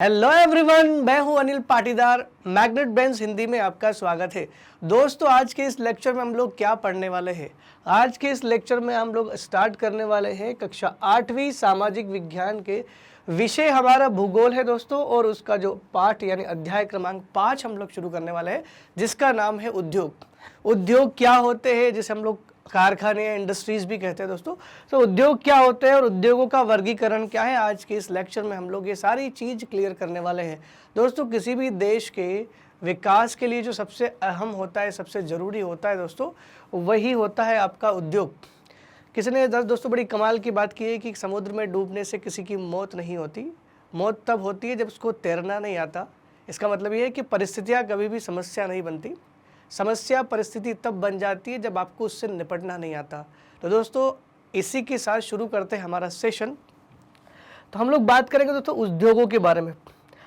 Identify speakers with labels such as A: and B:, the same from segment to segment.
A: Hello everyone, मैं हूं Anil Patidar. Magnet brains Hindi में आपका स्वागत है। दोस्तों, आज के इस लेक्चर में हम लोग क्या पढ़ने वाले हैं? आज के इस लेक्चर में हम लोग स्टार्ट करने वाले हैं कक्षा 8वीं सामाजिक विज्ञान के विषय हमारा भूगोल है दोस्तों, और उसका जो पाठ यानी अध्याय क्रमांक 5 हम लोग शुरू करने वाले हैं, जिसका नाम है उद्योग। उद्योग क्या होते हैं, जिसे हम लोग कारखाने या इंडस्ट्रीज भी कहते हैं दोस्तों। तो उद्योग क्या होते हैं और उद्योगों का वर्गीकरण क्या है, आज के इस लेक्चर में हम लोग ये सारी चीज क्लियर करने वाले हैं दोस्तों। किसी भी देश के विकास के लिए जो सबसे अहम होता है, सबसे जरूरी होता है दोस्तों, वही होता है आपका उद्योग। किसी ने दोस्तों बड़ी कमाल की बात की है कि समुद्र में डूबने से किसी की मौत नहीं होती, मौत तब होती है जब उसको तैरना नहीं आता। इसका मतलब ये है कि परिस्थितियाँ कभी भी समस्या नहीं बनती, समस्या परिस्थिति तब बन जाती है जब आपको उससे निपटना नहीं आता। तो दोस्तों, इसी के साथ शुरू करते हैं हमारा सेशन। तो हम लोग बात करेंगे दोस्तों उद्योगों के बारे में।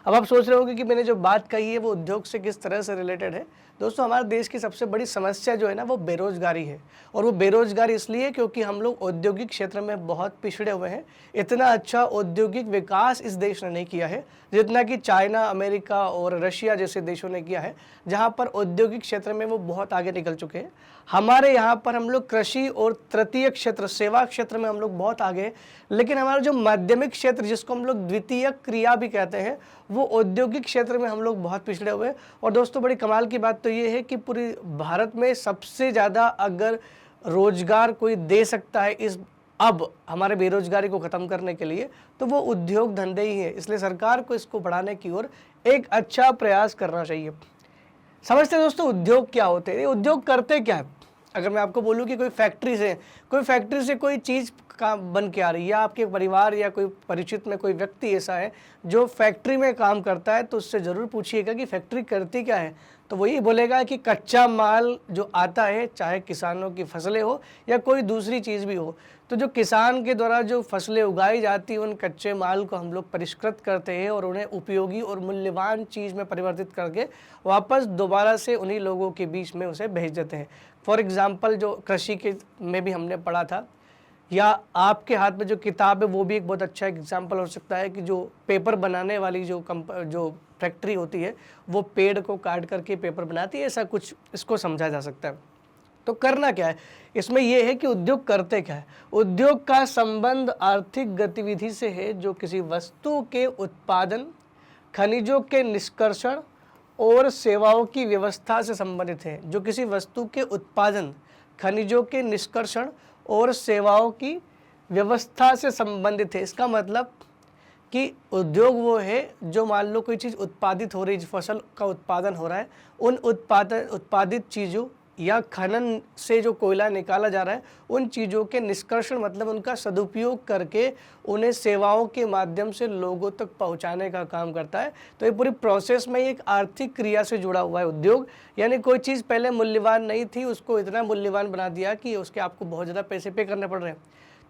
A: अब आप सोच रहे होंगे कि मैंने जो बात कही है वो उद्योग से किस तरह से रिलेटेड है। दोस्तों, हमारे देश की सबसे बड़ी समस्या जो है ना, वो बेरोजगारी है। और वो बेरोजगारी इसलिए क्योंकि हम लोग औद्योगिक क्षेत्र में बहुत पिछड़े हुए हैं। इतना अच्छा औद्योगिक विकास इस देश ने नहीं किया है जितना कि चाइना, अमेरिका और रशिया जैसे देशों ने किया है, जहाँ पर औद्योगिक क्षेत्र में वो बहुत आगे निकल चुके हैं। हमारे यहाँ पर हम लोग कृषि और तृतीय क्षेत्र, सेवा क्षेत्र में हम लोग बहुत आगे हैं, लेकिन हमारा जो माध्यमिक क्षेत्र, जिसको हम लोग द्वितीय क्रिया भी कहते हैं, वो औद्योगिक क्षेत्र में हम लोग बहुत पिछड़े हुए हैं। और दोस्तों, बड़ी कमाल की बात तो ये है कि पूरी भारत में सबसे ज़्यादा अगर रोजगार कोई दे सकता है इस अब हमारे बेरोजगारी को ख़त्म करने के लिए, तो वो उद्योग धंधे ही है। इसलिए सरकार को इसको बढ़ाने की ओर एक अच्छा प्रयास करना चाहिए। समझते हैं दोस्तों उद्योग क्या होते हैं, ये उद्योग करते क्या है? अगर मैं आपको बोलूँ कि कोई फैक्ट्री से कोई चीज़ काम बन के आ रही है, या आपके परिवार या कोई परिचित में कोई व्यक्ति ऐसा है जो फैक्ट्री में काम करता है, तो उससे ज़रूर पूछिएगा कि फैक्ट्री करती क्या है। तो वो ये बोलेगा कि कच्चा माल जो आता है, चाहे किसानों की फसलें हो या कोई दूसरी चीज़ भी हो, तो जो किसान के द्वारा जो फसलें उगाई जाती हैं, उन कच्चे माल को हम लोग परिष्कृत करते हैं और उन्हें उपयोगी और मूल्यवान चीज़ में परिवर्तित करके वापस दोबारा से उन्हीं लोगों के बीच में उसे भेज देते हैं। फॉर एग्ज़ाम्पल, जो कृषि के में भी हमने पढ़ा था, या आपके हाथ में जो किताब है वो भी एक बहुत अच्छा एग्जाम्पल हो सकता है कि जो पेपर बनाने वाली जो फैक्ट्री होती है, वो पेड़ को काट करके पेपर बनाती है, ऐसा कुछ इसको समझा जा सकता है। तो करना क्या है इसमें, यह है कि उद्योग करते क्या है। उद्योग का संबंध आर्थिक गतिविधि से है जो किसी वस्तु के उत्पादन, खनिजों के निष्कर्षण और सेवाओं की व्यवस्था से संबंधित है। जो किसी वस्तु के उत्पादन, खनिजों के निष्कर्षण और सेवाओं की व्यवस्था से संबंधित है। इसका मतलब कि उद्योग वो है जो, मान लो कोई चीज़ उत्पादित हो रही है, फसल का उत्पादन हो रहा है, उन उत्पादित चीज़ों या खनन से जो कोयला निकाला जा रहा है, उन चीज़ों के निष्कर्षण मतलब उनका सदुपयोग करके उन्हें सेवाओं के माध्यम से लोगों तक पहुंचाने का काम करता है। तो ये पूरी प्रोसेस में एक आर्थिक क्रिया से जुड़ा हुआ है उद्योग। यानी कोई चीज़ पहले मूल्यवान नहीं थी, उसको इतना मूल्यवान बना दिया कि उसके आपको बहुत ज़्यादा पैसे पे करने पड़ रहे हैं।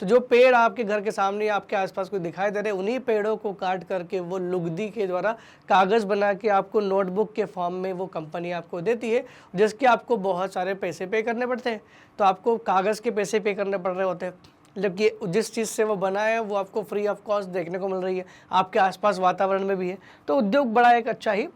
A: तो जो पेड़ आपके घर के सामने या आपके आसपास कोई दिखाई दे रहे हैं, उन्हीं पेड़ों को काट करके वो लुगदी के द्वारा कागज़ बना के आपको नोटबुक के फॉर्म में वो कंपनी आपको देती है, जिसके आपको बहुत सारे पैसे पे करने पड़ते हैं। तो आपको कागज़ के पैसे पे करने पड़ रहे होते हैं, जबकि जिस चीज़ से वो बना है वो आपको फ्री ऑफ कॉस्ट देखने को मिल रही है, आपके आसपास वातावरण में भी है। तो उद्योग बड़ा एक अच्छा ही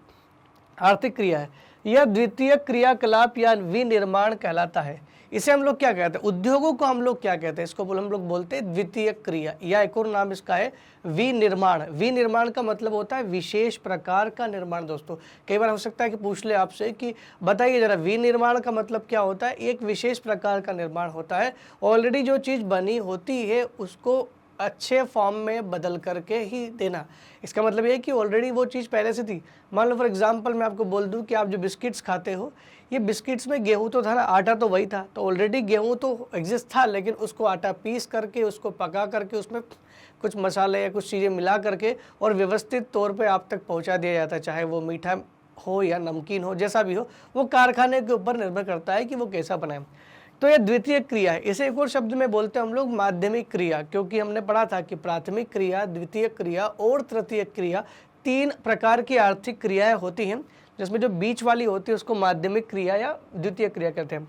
A: आर्थिक क्रिया है। यह द्वितीय क्रियाकलाप या विनिर्माण कहलाता है। इसे हम लोग क्या कहते हैं, उद्योगों को हम लोग क्या कहते हैं, इसको हम लोग बोलते हैं द्वितीय क्रिया, या एक और नाम इसका है विनिर्माण। विनिर्माण का मतलब होता है विशेष प्रकार का निर्माण। दोस्तों, कई बार हो सकता है कि पूछ ले आपसे कि बताइए जरा विनिर्माण का मतलब क्या होता है। एक विशेष प्रकार का निर्माण होता है, ऑलरेडी जो चीज़ बनी होती है उसको अच्छे फॉर्म में बदल करके ही देना। इसका मतलब ये है कि ऑलरेडी वो चीज़ पहले से थी। मान लो फॉर एग्जांपल मैं आपको बोल दूं कि आप जो बिस्किट्स खाते हो, ये बिस्किट्स में गेहूं तो था ना, आटा तो वही था। तो ऑलरेडी गेहूं तो एग्जिस्ट था, लेकिन उसको आटा पीस करके, उसको पका करके, उसमें कुछ मसाले या कुछ चीज़ें मिला करके और व्यवस्थित तौर पर आप तक पहुँचा दिया जाता है। चाहे वो मीठा हो या नमकीन हो, जैसा भी हो, वो कारखाने के ऊपर निर्भर करता है कि वो कैसा बनाए। तो यह द्वितीय क्रिया है। इसे एक और शब्द में बोलते हैं हम लोग माध्यमिक क्रिया, क्योंकि हमने पढ़ा था कि प्राथमिक क्रिया, द्वितीय क्रिया और तृतीय क्रिया, 3 प्रकार की आर्थिक क्रियाएं होती हैं, जिसमें जो बीच वाली होती है उसको माध्यमिक क्रिया या द्वितीय क्रिया कहते हैं।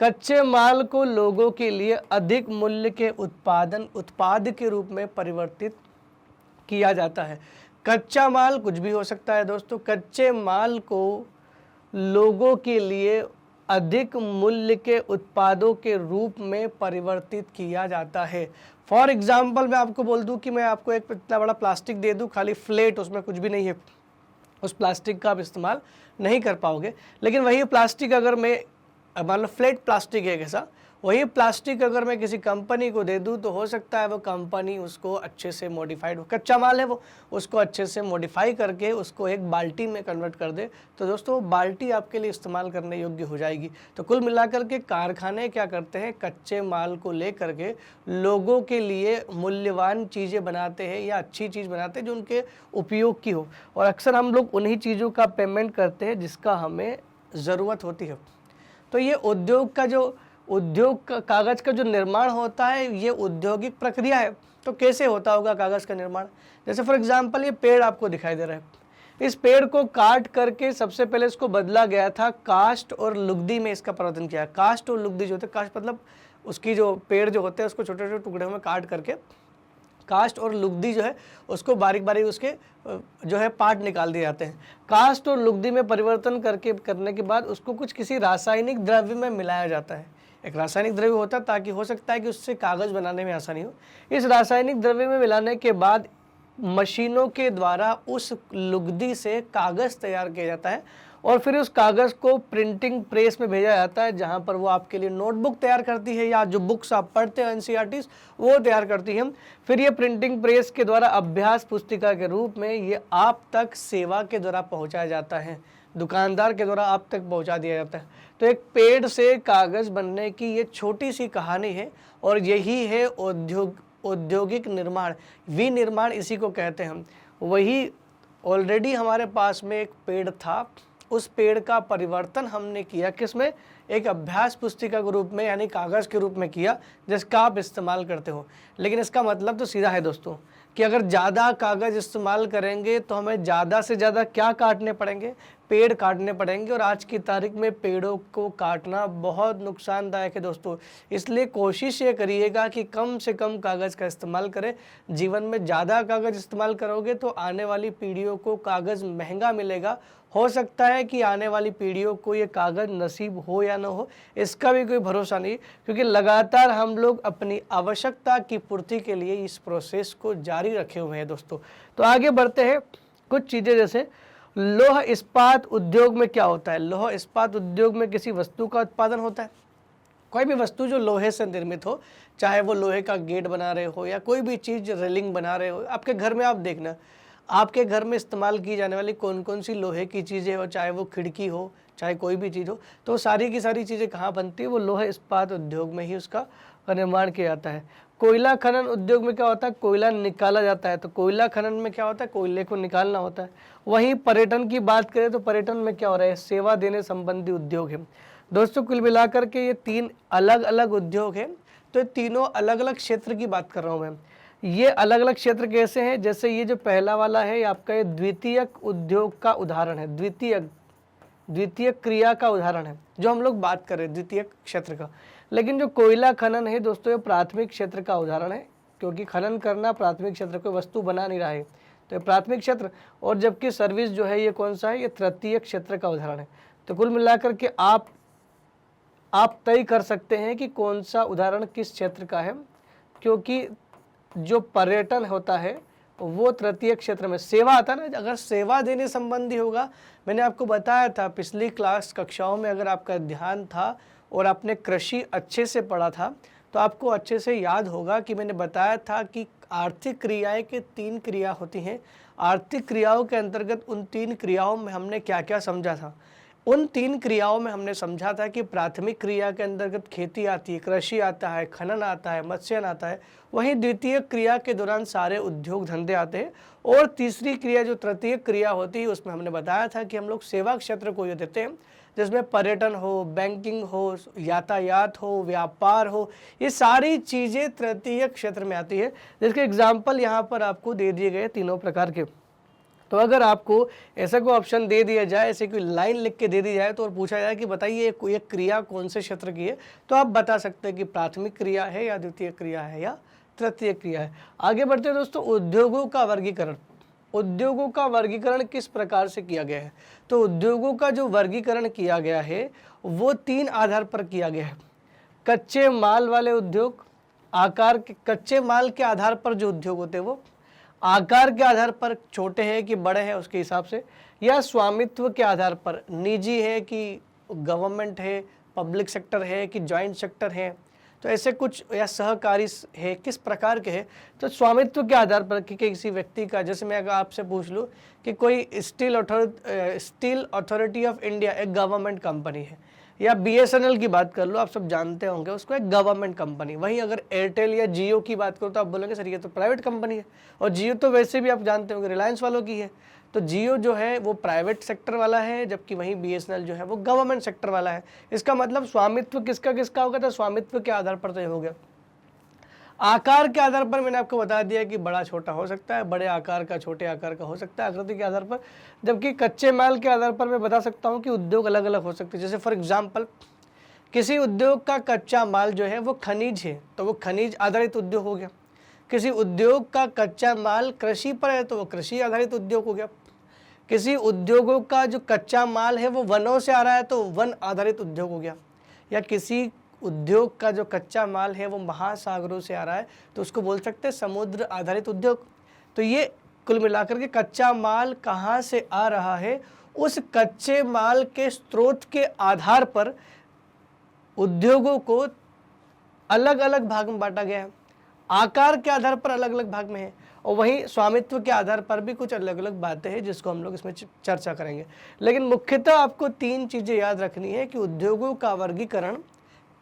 A: कच्चे माल को लोगों के लिए अधिक मूल्य के उत्पाद के रूप में परिवर्तित किया जाता है। कच्चा माल कुछ भी हो सकता है दोस्तों। कच्चे माल को लोगों के लिए अधिक मूल्य के उत्पादों के रूप में परिवर्तित किया जाता है। फॉर एग्जाम्पल मैं आपको बोल दूं कि मैं आपको एक इतना बड़ा प्लास्टिक दे दूं, खाली फ्लेट, उसमें कुछ भी नहीं है, उस प्लास्टिक का आप इस्तेमाल नहीं कर पाओगे। लेकिन वही प्लास्टिक अगर मैं, मान लो फ्लेट प्लास्टिक है कैसा, वही प्लास्टिक अगर मैं किसी कंपनी को दे दूं तो हो सकता है वो कंपनी उसको अच्छे से मॉडिफाइड, कच्चा माल है वो, उसको अच्छे से मॉडिफाई करके उसको एक बाल्टी में कन्वर्ट कर दे, तो दोस्तों बाल्टी आपके लिए इस्तेमाल करने योग्य हो जाएगी। तो कुल मिलाकर के कारखाने क्या करते हैं, कच्चे माल को ले करके लोगों के लिए मूल्यवान चीज़ें बनाते हैं या अच्छी चीज़ बनाते हैं जो उनके उपयोग की हो, और अक्सर हम लोग उन्हीं चीज़ों का पेमेंट करते हैं जिसका हमें ज़रूरत होती है। तो ये उद्योग का कागज़ का जो निर्माण होता है ये औद्योगिक प्रक्रिया है। तो कैसे होता होगा कागज़ का निर्माण? जैसे फॉर एग्जांपल ये पेड़ आपको दिखाई दे रहा है, इस पेड़ को काट करके सबसे पहले इसको बदला गया था कास्ट और लुगदी में, इसका परिवर्तन किया। कास्ट और लुगदी जो होते हैं, कास्ट मतलब उसकी जो पेड़ जो होते हैं उसको छोटे छोटे टुकड़े में काट करके, कास्ट और लुगदी जो है उसको बारीक बारीक उसके जो है पार्ट निकाल दिए जाते हैं। कास्ट और लुगदी में परिवर्तन करने के बाद उसको कुछ किसी रासायनिक द्रव्य में मिलाया जाता है। एक रासायनिक द्रव्य होता है ताकि हो सकता है कि उससे कागज़ बनाने में आसानी हो। इस रासायनिक द्रव्य में मिलाने के बाद मशीनों के द्वारा उस लुगदी से कागज़ तैयार किया जाता है और फिर उस कागज़ को प्रिंटिंग प्रेस में भेजा जाता है, जहाँ पर वो आपके लिए नोटबुक तैयार करती है या जो बुक्स आप पढ़ते हैं एनसीईआरटीज़ वो तैयार करती है। फिर ये प्रिंटिंग प्रेस के द्वारा अभ्यास पुस्तिका के रूप में ये आप तक सेवा के द्वारा पहुँचाया जाता है, दुकानदार के द्वारा आप तक पहुँचा दिया जाता है। तो एक पेड़ से कागज़ बनने की ये छोटी सी कहानी है और यही है औद्योगिक निर्माण, विनिर्माण इसी को कहते हैं हम। वही ऑलरेडी हमारे पास में एक पेड़ था, उस पेड़ का परिवर्तन हमने किया किसमें, एक अभ्यास पुस्तिका के रूप में यानी कागज़ के रूप में किया जिसका आप इस्तेमाल करते हो। लेकिन इसका मतलब तो सीधा है दोस्तों कि अगर ज़्यादा कागज़ इस्तेमाल करेंगे तो हमें ज़्यादा से ज़्यादा क्या काटने पड़ेंगे, पेड़ काटने पड़ेंगे, और आज की तारीख में पेड़ों को काटना बहुत नुकसानदायक है दोस्तों। इसलिए कोशिश ये करिएगा कि कम से कम कागज़ का इस्तेमाल करें। जीवन में ज़्यादा कागज़ इस्तेमाल करोगे तो आने वाली पीढ़ियों को कागज़ महंगा मिलेगा। हो सकता है कि आने वाली पीढ़ियों को ये कागज़ नसीब हो या ना हो, इसका भी कोई भरोसा नहीं, क्योंकि लगातार हम लोग अपनी आवश्यकता की पूर्ति के लिए इस प्रोसेस को जारी रखे हुए हैं दोस्तों। तो आगे बढ़ते हैं। कुछ चीज़ें जैसे लौह इस्पात उद्योग में क्या होता है। लौह इस्पात उद्योग में किसी वस्तु का उत्पादन होता है। कोई भी वस्तु जो लोहे से निर्मित हो, चाहे वो लोहे का गेट बना रहे हो या कोई भी चीज़ रेलिंग बना रहे हो, आपके घर में आप देखना, आपके घर में इस्तेमाल की जाने वाली कौन कौन सी लोहे की चीज़ें हो, चाहे वो खिड़की हो, चाहे कोई भी चीज़ हो, तो सारी की सारी चीज़ें कहाँ बनती है, वो लोह इस्पात उद्योग में ही उसका निर्माण किया जाता है। कोयला खनन उद्योग में क्या होता है, कोयला निकाला जाता है। तो कोयला खनन में क्या होता है, कोयले को निकालना होता है। वहीं पर्यटन की बात करें तो पर्यटन में क्या हो रहा है, सेवा देने संबंधी उद्योग है दोस्तों। कुल मिलाकर के ये 3 अलग अलग उद्योग हैं। तो तीनों अलग अलग क्षेत्र की बात कर रहा हूँ मैं। ये अलग अलग क्षेत्र कैसे हैं, जैसे ये जो पहला वाला है आपका, ये द्वितीयक उद्योग का उदाहरण है, द्वितीयक क्रिया का उदाहरण है जो हम लोग बात कर रहे हैं द्वितीयक क्षेत्र का। लेकिन जो कोयला खनन है दोस्तों, ये प्राथमिक क्षेत्र का उदाहरण है, क्योंकि खनन करना प्राथमिक क्षेत्र को वस्तु बना नहीं रहा है, तो ये प्राथमिक क्षेत्र। और जबकि सर्विस जो है ये कौन सा है, ये तृतीयक क्षेत्र का उदाहरण है। तो कुल मिलाकर के आप तय कर सकते हैं कि कौन सा उदाहरण किस क्षेत्र का है, क्योंकि जो पर्यटन होता है वो तृतीय क्षेत्र में, सेवा आता है ना, अगर सेवा देने संबंधी होगा, मैंने आपको बताया था पिछली कक्षाओं में, अगर आपका ध्यान था और आपने कृषि अच्छे से पढ़ा था तो आपको अच्छे से याद होगा कि मैंने बताया था कि आर्थिक क्रियाएं के 3 क्रिया होती हैं। आर्थिक क्रियाओं के अंतर्गत उन 3 क्रियाओं में हमने क्या क्या समझा था। उन 3 क्रियाओं में हमने समझा था कि प्राथमिक क्रिया के अंतर्गत खेती आती है, कृषि आता है, खनन आता है, मत्स्यन आता है। वहीं द्वितीय क्रिया के दौरान सारे उद्योग धंधे आते हैं। और तीसरी क्रिया जो तृतीय क्रिया होती है, उसमें हमने बताया था कि हम लोग सेवा क्षेत्र को ये देते हैं, जिसमें पर्यटन हो, बैंकिंग हो, यातायात हो, व्यापार हो, ये सारी चीज़ें तृतीय क्षेत्र में आती है। जिसके एग्जाम्पल यहाँ पर आपको दे दिए गए तीनों प्रकार के। तो अगर आपको ऐसा कोई ऑप्शन दे दिया जाए, ऐसे कोई लाइन लिख के दे दी जाए तो और पूछा जाए कि बताइए ये क्रिया कौन से क्षेत्र की है, तो आप बता सकते हैं कि प्राथमिक क्रिया है या द्वितीय क्रिया है या तृतीय क्रिया है। आगे बढ़ते हैं दोस्तों, उद्योगों का वर्गीकरण। उद्योगों का वर्गीकरण किस प्रकार से किया गया है? तो उद्योगों का जो वर्गीकरण किया गया है वो 3 आधार पर किया गया है। कच्चे माल वाले उद्योग, आकार के कच्चे माल के आधार पर जो उद्योग होते हैं वो आकार के आधार पर छोटे हैं कि बड़े हैं उसके हिसाब से, या स्वामित्व के आधार पर निजी है कि गवर्नमेंट है, पब्लिक सेक्टर है कि जॉइंट सेक्टर है, तो ऐसे कुछ, या सहकारी है, किस प्रकार के है। तो स्वामित्व के आधार पर कि किसी व्यक्ति का, जैसे मैं अगर आपसे पूछ लूँ कि कोई स्टील अथॉरिटी ऑफ इंडिया एक गवर्नमेंट कंपनी है, या BSNL की बात कर लो, आप सब जानते होंगे उसको, एक गवर्नमेंट कंपनी। वहीं अगर एयरटेल या जियो की बात करो तो आप बोलेंगे सर ये तो प्राइवेट कंपनी है, और जियो तो वैसे भी आप जानते होंगे रिलायंस वालों की है। तो जियो जो है वो प्राइवेट सेक्टर वाला है, जबकि वहीं BSNL जो है वो गवर्नमेंट सेक्टर वाला है। इसका मतलब स्वामित्व किसका किसका होगा? तो स्वामित्व के आधार पर तो ये हो गया। आकार के आधार पर मैंने आपको बता दिया कि बड़ा छोटा हो सकता है, बड़े आकार का छोटे आकार का हो सकता है आकृति के आधार पर। जबकि कच्चे माल के आधार पर मैं बता सकता हूँ कि उद्योग अलग अलग हो सकते हैं। जैसे फॉर एग्जाम्पल किसी उद्योग का कच्चा माल जो है वो खनिज है, तो वो खनिज आधारित उद्योग हो गया। किसी उद्योग का कच्चा माल कृषि पर है तो वो कृषि आधारित उद्योग हो गया। किसी उद्योगों का जो कच्चा माल है वो वनों से आ रहा है तो वन आधारित उद्योग हो गया। या किसी उद्योग का जो कच्चा माल है वो महासागरों से आ रहा है तो उसको बोल सकते हैं समुद्र आधारित उद्योग। तो ये कुल मिलाकर के कच्चा माल कहाँ से आ रहा है, उस कच्चे माल के स्रोत के आधार पर उद्योगों को अलग अलग भाग में बांटा गया है। आकार के आधार पर अलग अलग भाग में है, और वहीं स्वामित्व के आधार पर भी कुछ अलग अलग बातें हैं जिसको हम लोग इसमें चर्चा करेंगे। लेकिन मुख्यतः आपको 3 चीज़ें याद रखनी है कि उद्योगों का वर्गीकरण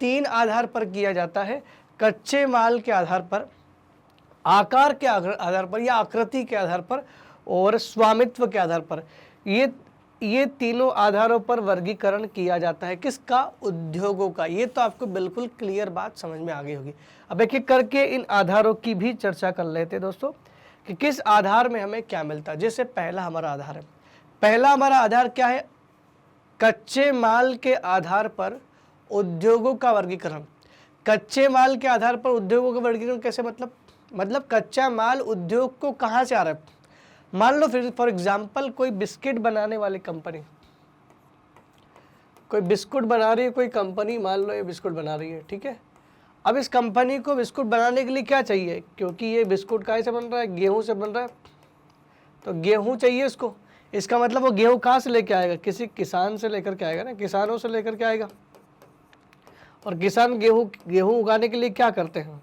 A: 3 आधार पर किया जाता है। कच्चे माल के आधार पर, आकार के आधार पर या आकृति के आधार पर, और स्वामित्व के आधार पर। ये तीनों आधारों पर वर्गीकरण किया जाता है। किसका? उद्योगों का। ये तो आपको बिल्कुल क्लियर बात समझ में आ गई होगी। अब एक एक करके इन आधारों की भी चर्चा कर लेते हैं दोस्तों कि किस आधार में हमें क्या मिलता है। जैसे पहला हमारा आधार है, पहला हमारा आधार क्या है? कच्चे माल के आधार पर उद्योगों का वर्गीकरण। कच्चे माल के आधार पर उद्योगों का वर्गीकरण कैसे? मतलब कच्चा माल उद्योग को कहाँ से आ रहा है। मान लो फिर फॉर एग्जाम्पल कोई बिस्किट बनाने वाली कंपनी, कोई बिस्कुट बना रही है, कोई कंपनी मान लो ये बिस्कुट बना रही है, ठीक है। अब इस कंपनी को बिस्कुट बनाने के लिए क्या चाहिए? क्योंकि ये बिस्कुट काहे से बन रहा है? गेहूं से बन रहा है, तो गेहूं चाहिए इसको। इसका मतलब वो गेहूं कहाँ से लेके आएगा? किसी किसान से लेकर के आएगा ना, किसानों से लेकर के आएगा। और किसान गेहूं उगाने के लिए क्या करते हैं?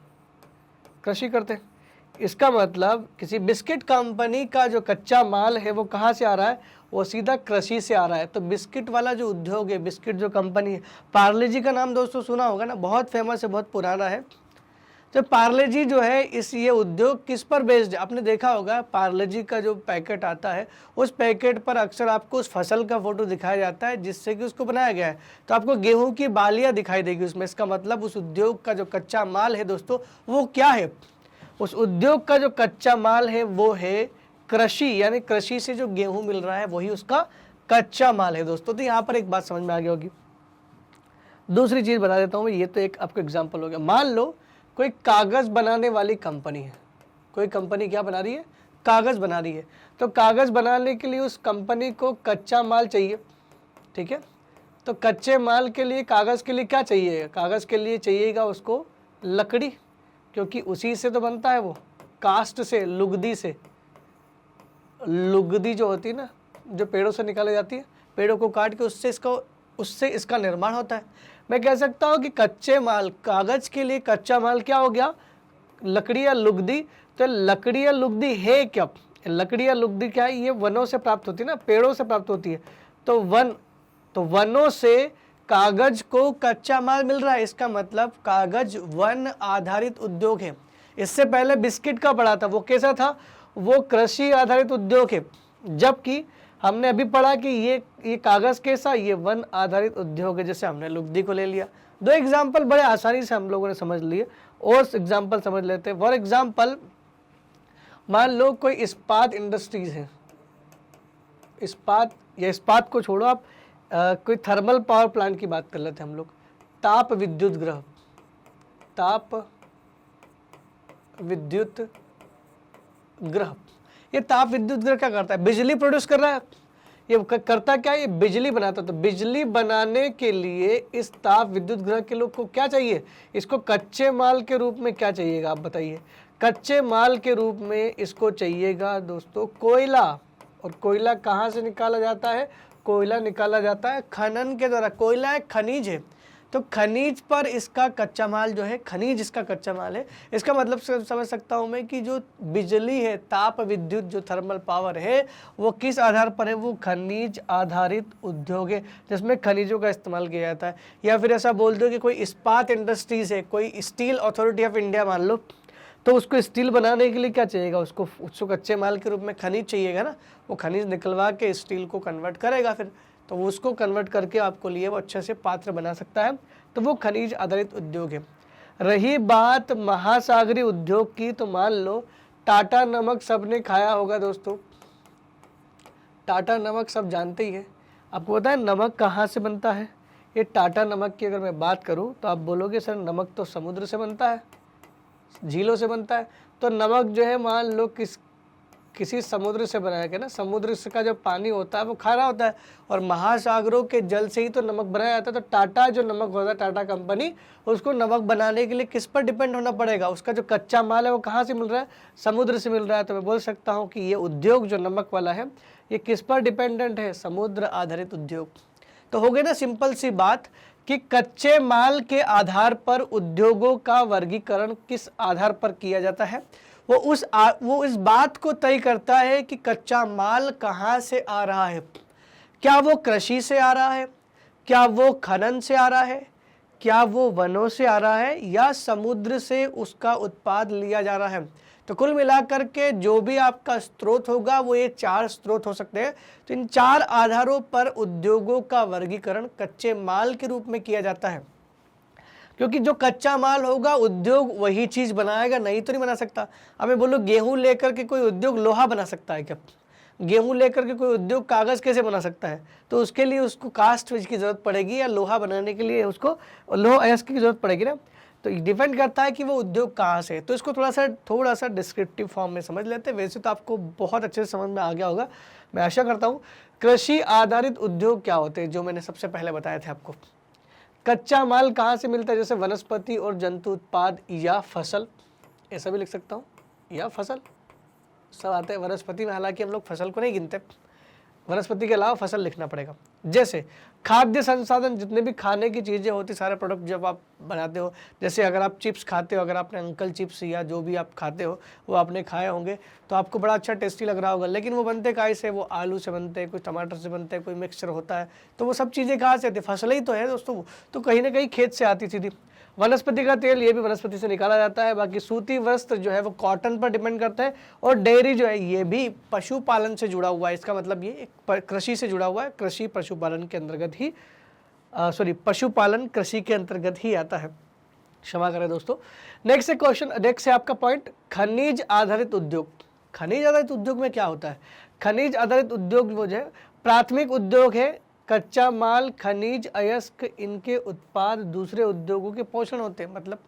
A: कृषि करते हैं। इसका मतलब किसी बिस्किट कंपनी का जो कच्चा माल है वो कहाँ से आ रहा है? वो सीधा कृषि से आ रहा है। तो बिस्किट वाला जो उद्योग है, बिस्किट जो कंपनी है, पार्ले जी का नाम दोस्तों सुना होगा ना, बहुत फेमस है, बहुत पुराना है। तो पार्ले जी जो है ये उद्योग किस पर बेस्ड है? आपने देखा होगा पार्ले जी का जो पैकेट आता है उस पैकेट पर अक्सर आपको उस फसल का फोटो दिखाया जाता है जिससे कि उसको बनाया गया है। तो आपको गेहूं की बालियां दिखाई देगी उसमें। इसका मतलब उस उद्योग का जो कच्चा माल है दोस्तों वो क्या है? उस उद्योग का जो कच्चा माल है वो है कृषि, यानी कृषि से जो गेहूं मिल रहा है वही उसका कच्चा माल है दोस्तों। तो यहाँ पर एक बात समझ में आ गई होगी। दूसरी चीज बता देता हूँ, ये तो एक आपको एग्जाम्पल हो गया। मान लो कोई कागज बनाने वाली कंपनी है, कोई कंपनी क्या बना रही है? कागज बना रही है। तो कागज बनाने के लिए उस कंपनी को कच्चा माल चाहिए, ठीक है। तो कच्चे माल के लिए, कागज के लिए क्या चाहिए? कागज के लिए चाहिएगा उसको लकड़ी, क्योंकि उसी से तो बनता है वो, कास्ट से, लुगदी से। लुगदी जो होती है ना, जो पेड़ों से निकाली जाती है, पेड़ों को काट के उससे इसका निर्माण होता है। मैं कह सकता हूँ कि कच्चे माल, कागज के लिए कच्चा माल क्या हो गया? लकड़ी या लुगदी। तो लकड़ी या लुगदी है क्या? लकड़ी या लुगदी क्या है? ये वनों से प्राप्त होती है ना, पेड़ों से प्राप्त होती है। तो वनों से कागज को कच्चा माल मिल रहा है। इसका मतलब कागज वन आधारित उद्योग है। इससे पहले बिस्किट का पढ़ा था, वो कैसा था? वो कृषि आधारित उद्योग है। जबकि हमने अभी पढ़ा कि ये कागज कैसा? ये वन आधारित उद्योग है। जैसे हमने लुगदी को ले लिया। 2 एग्जाम्पल बड़े आसानी से हम लोगों ने समझ लिए, और एग्जाम्पल समझ लेते हैं। फॉर एग्जाम्पल मान लो कोई इस्पात इंडस्ट्रीज है, इस्पात को छोड़ो आप, कोई थर्मल पावर प्लांट की बात कर लेते हैं हम लोग। ताप विद्युत ग्रह, ये ताप विद्युत गृह क्या करता है, बिजली प्रोड्यूस कर रहा है। ये करता क्या है, ये बिजली बनाता है। तो बिजली बनाने के लिए इस ताप विद्युत गृह के लोग को क्या चाहिए, इसको कच्चे माल के रूप में क्या चाहिएगा, आप बताइए। कच्चे माल के रूप में इसको चाहिएगा दोस्तों कोयला। और कोयला कहाँ से निकाला जाता है, कोयला निकाला जाता है खनन के द्वारा। कोयला एक खनिज है, तो खनिज पर इसका कच्चा माल जो है, खनिज इसका कच्चा माल है। इसका मतलब समझ सकता हूँ मैं कि जो बिजली है, ताप विद्युत जो थर्मल पावर है, वो किस आधार पर है, वो खनिज आधारित उद्योग है जिसमें खनिजों का इस्तेमाल किया जाता है। या फिर ऐसा बोल दो कि कोई इस्पात इंडस्ट्रीज है, कोई स्टील अथॉरिटी ऑफ इंडिया मान लो, तो उसको स्टील बनाने के लिए क्या चाहिएगा, उसको कच्चे माल के रूप में खनिज चाहिएगा ना। वो खनिज निकलवा के स्टील को कन्वर्ट करेगा फिर, तो वो उसको कन्वर्ट करके आपको लिए वो अच्छे से पात्र बना सकता है। तो वो खनिज आधारित उद्योग है। रही बात महासागरीय उद्योग की, तो मान लो टाटा नमक सबने खाया होगा दोस्तों। टाटा नमक सब जानते ही है। आपको पता है नमक कहाँ से बनता है। ये टाटा नमक की अगर मैं बात करूँ तो आप बोलोगे सर नमक तो समुद्र से बनता है, झीलों से बनता है। तो नमक जो है मान लो किसी समुद्र से बनाया गया ना, समुद्र से का जो पानी होता है वो खारा होता है, और महासागरों के जल से ही तो नमक बनाया जाता है। तो टाटा जो नमक होता है, टाटा कंपनी, उसको नमक बनाने के लिए किस पर डिपेंड होना पड़ेगा, उसका जो कच्चा माल है वो कहाँ से मिल रहा है, समुद्र से मिल रहा है। तो मैं बोल सकता हूँ कि ये उद्योग जो नमक वाला है ये किस पर डिपेंडेंट है, समुद्र आधारित उद्योग। तो हो गई ना सिंपल सी बात कि कच्चे माल के आधार पर उद्योगों का वर्गीकरण किस आधार पर किया जाता है, वो इस बात को तय करता है कि कच्चा माल कहाँ से आ रहा है। क्या वो कृषि से आ रहा है, क्या वो खनन से आ रहा है, क्या वो वनों से आ रहा है, या समुद्र से उसका उत्पाद लिया जा रहा है। तो कुल मिलाकर के जो भी आपका स्रोत होगा वो ये 4 स्रोत हो सकते हैं। तो इन 4 आधारों पर उद्योगों का वर्गीकरण कच्चे माल के रूप में किया जाता है। क्योंकि जो कच्चा माल होगा उद्योग वही चीज बनाएगा, नहीं तो नहीं बना सकता। अब मैं बोलूँ गेहूं लेकर के कोई उद्योग लोहा बना सकता है क्या, गेहूं लेकर के कोई उद्योग कागज कैसे बना सकता है। तो उसके लिए उसको कास्ट की जरूरत पड़ेगी, या लोहा बनाने के लिए उसको लोहा अयस्क की जरूरत पड़ेगी ना। तो डिपेंड करता है कि वो उद्योग कहाँ से है। तो इसको थोड़ा सा डिस्क्रिप्टिव फॉर्म में समझ लेते हैं। वैसे तो आपको बहुत अच्छे से समझ में आ गया होगा, मैं आशा करता हूँ। कृषि आधारित उद्योग क्या होते हैं, जो मैंने सबसे पहले बताए थे आपको। कच्चा माल कहाँ से मिलता है, जैसे वनस्पति और जंतु उत्पाद या फसल, ऐसा भी लिख सकता हूँ, या फसल सब आते हैं वनस्पति में। हालांकि हम लोग फसल को नहीं गिनते, वनस्पति के अलावा फसल लिखना पड़ेगा। जैसे खाद्य संसाधन, जितने भी खाने की चीज़ें होती, सारे प्रोडक्ट जब आप बनाते हो, जैसे अगर आप चिप्स खाते हो, अगर आपने अंकल चिप्स या जो भी आप खाते हो वो आपने खाए होंगे, तो आपको बड़ा अच्छा टेस्टी लग रहा होगा। लेकिन वो बनते काहे से, वो आलू से बनते हैं, कोई टमाटर से बनते हैं, कोई मिक्सचर होता है। तो वो सब चीज़ें कहाँ से आती है, फसल ही तो है दोस्तों वो। तो कहीं ना कहीं खेत से आती सीधी। वनस्पति का तेल, ये भी वनस्पति से निकाला जाता है। बाकी सूती वस्त्र जो है वो कॉटन पर डिपेंड करता है। और डेयरी जो है ये भी पशुपालन से जुड़ा हुआ है। इसका मतलब ये कृषि से जुड़ा हुआ है, कृषि पशुपालन के अंतर्गत ही पशुपालन कृषि के अंतर्गत ही आता है, क्षमा करें दोस्तों। नेक्स्ट क्वेश्चन, नेक्स्ट है आपका पॉइंट, खनिज आधारित उद्योग। खनिज आधारित उद्योग में क्या होता है, खनिज आधारित उद्योग वो जो है प्राथमिक उद्योग है। कच्चा माल, खनिज, अयस्क, इनके उत्पाद दूसरे उद्योगों के पोषण होते हैं। मतलब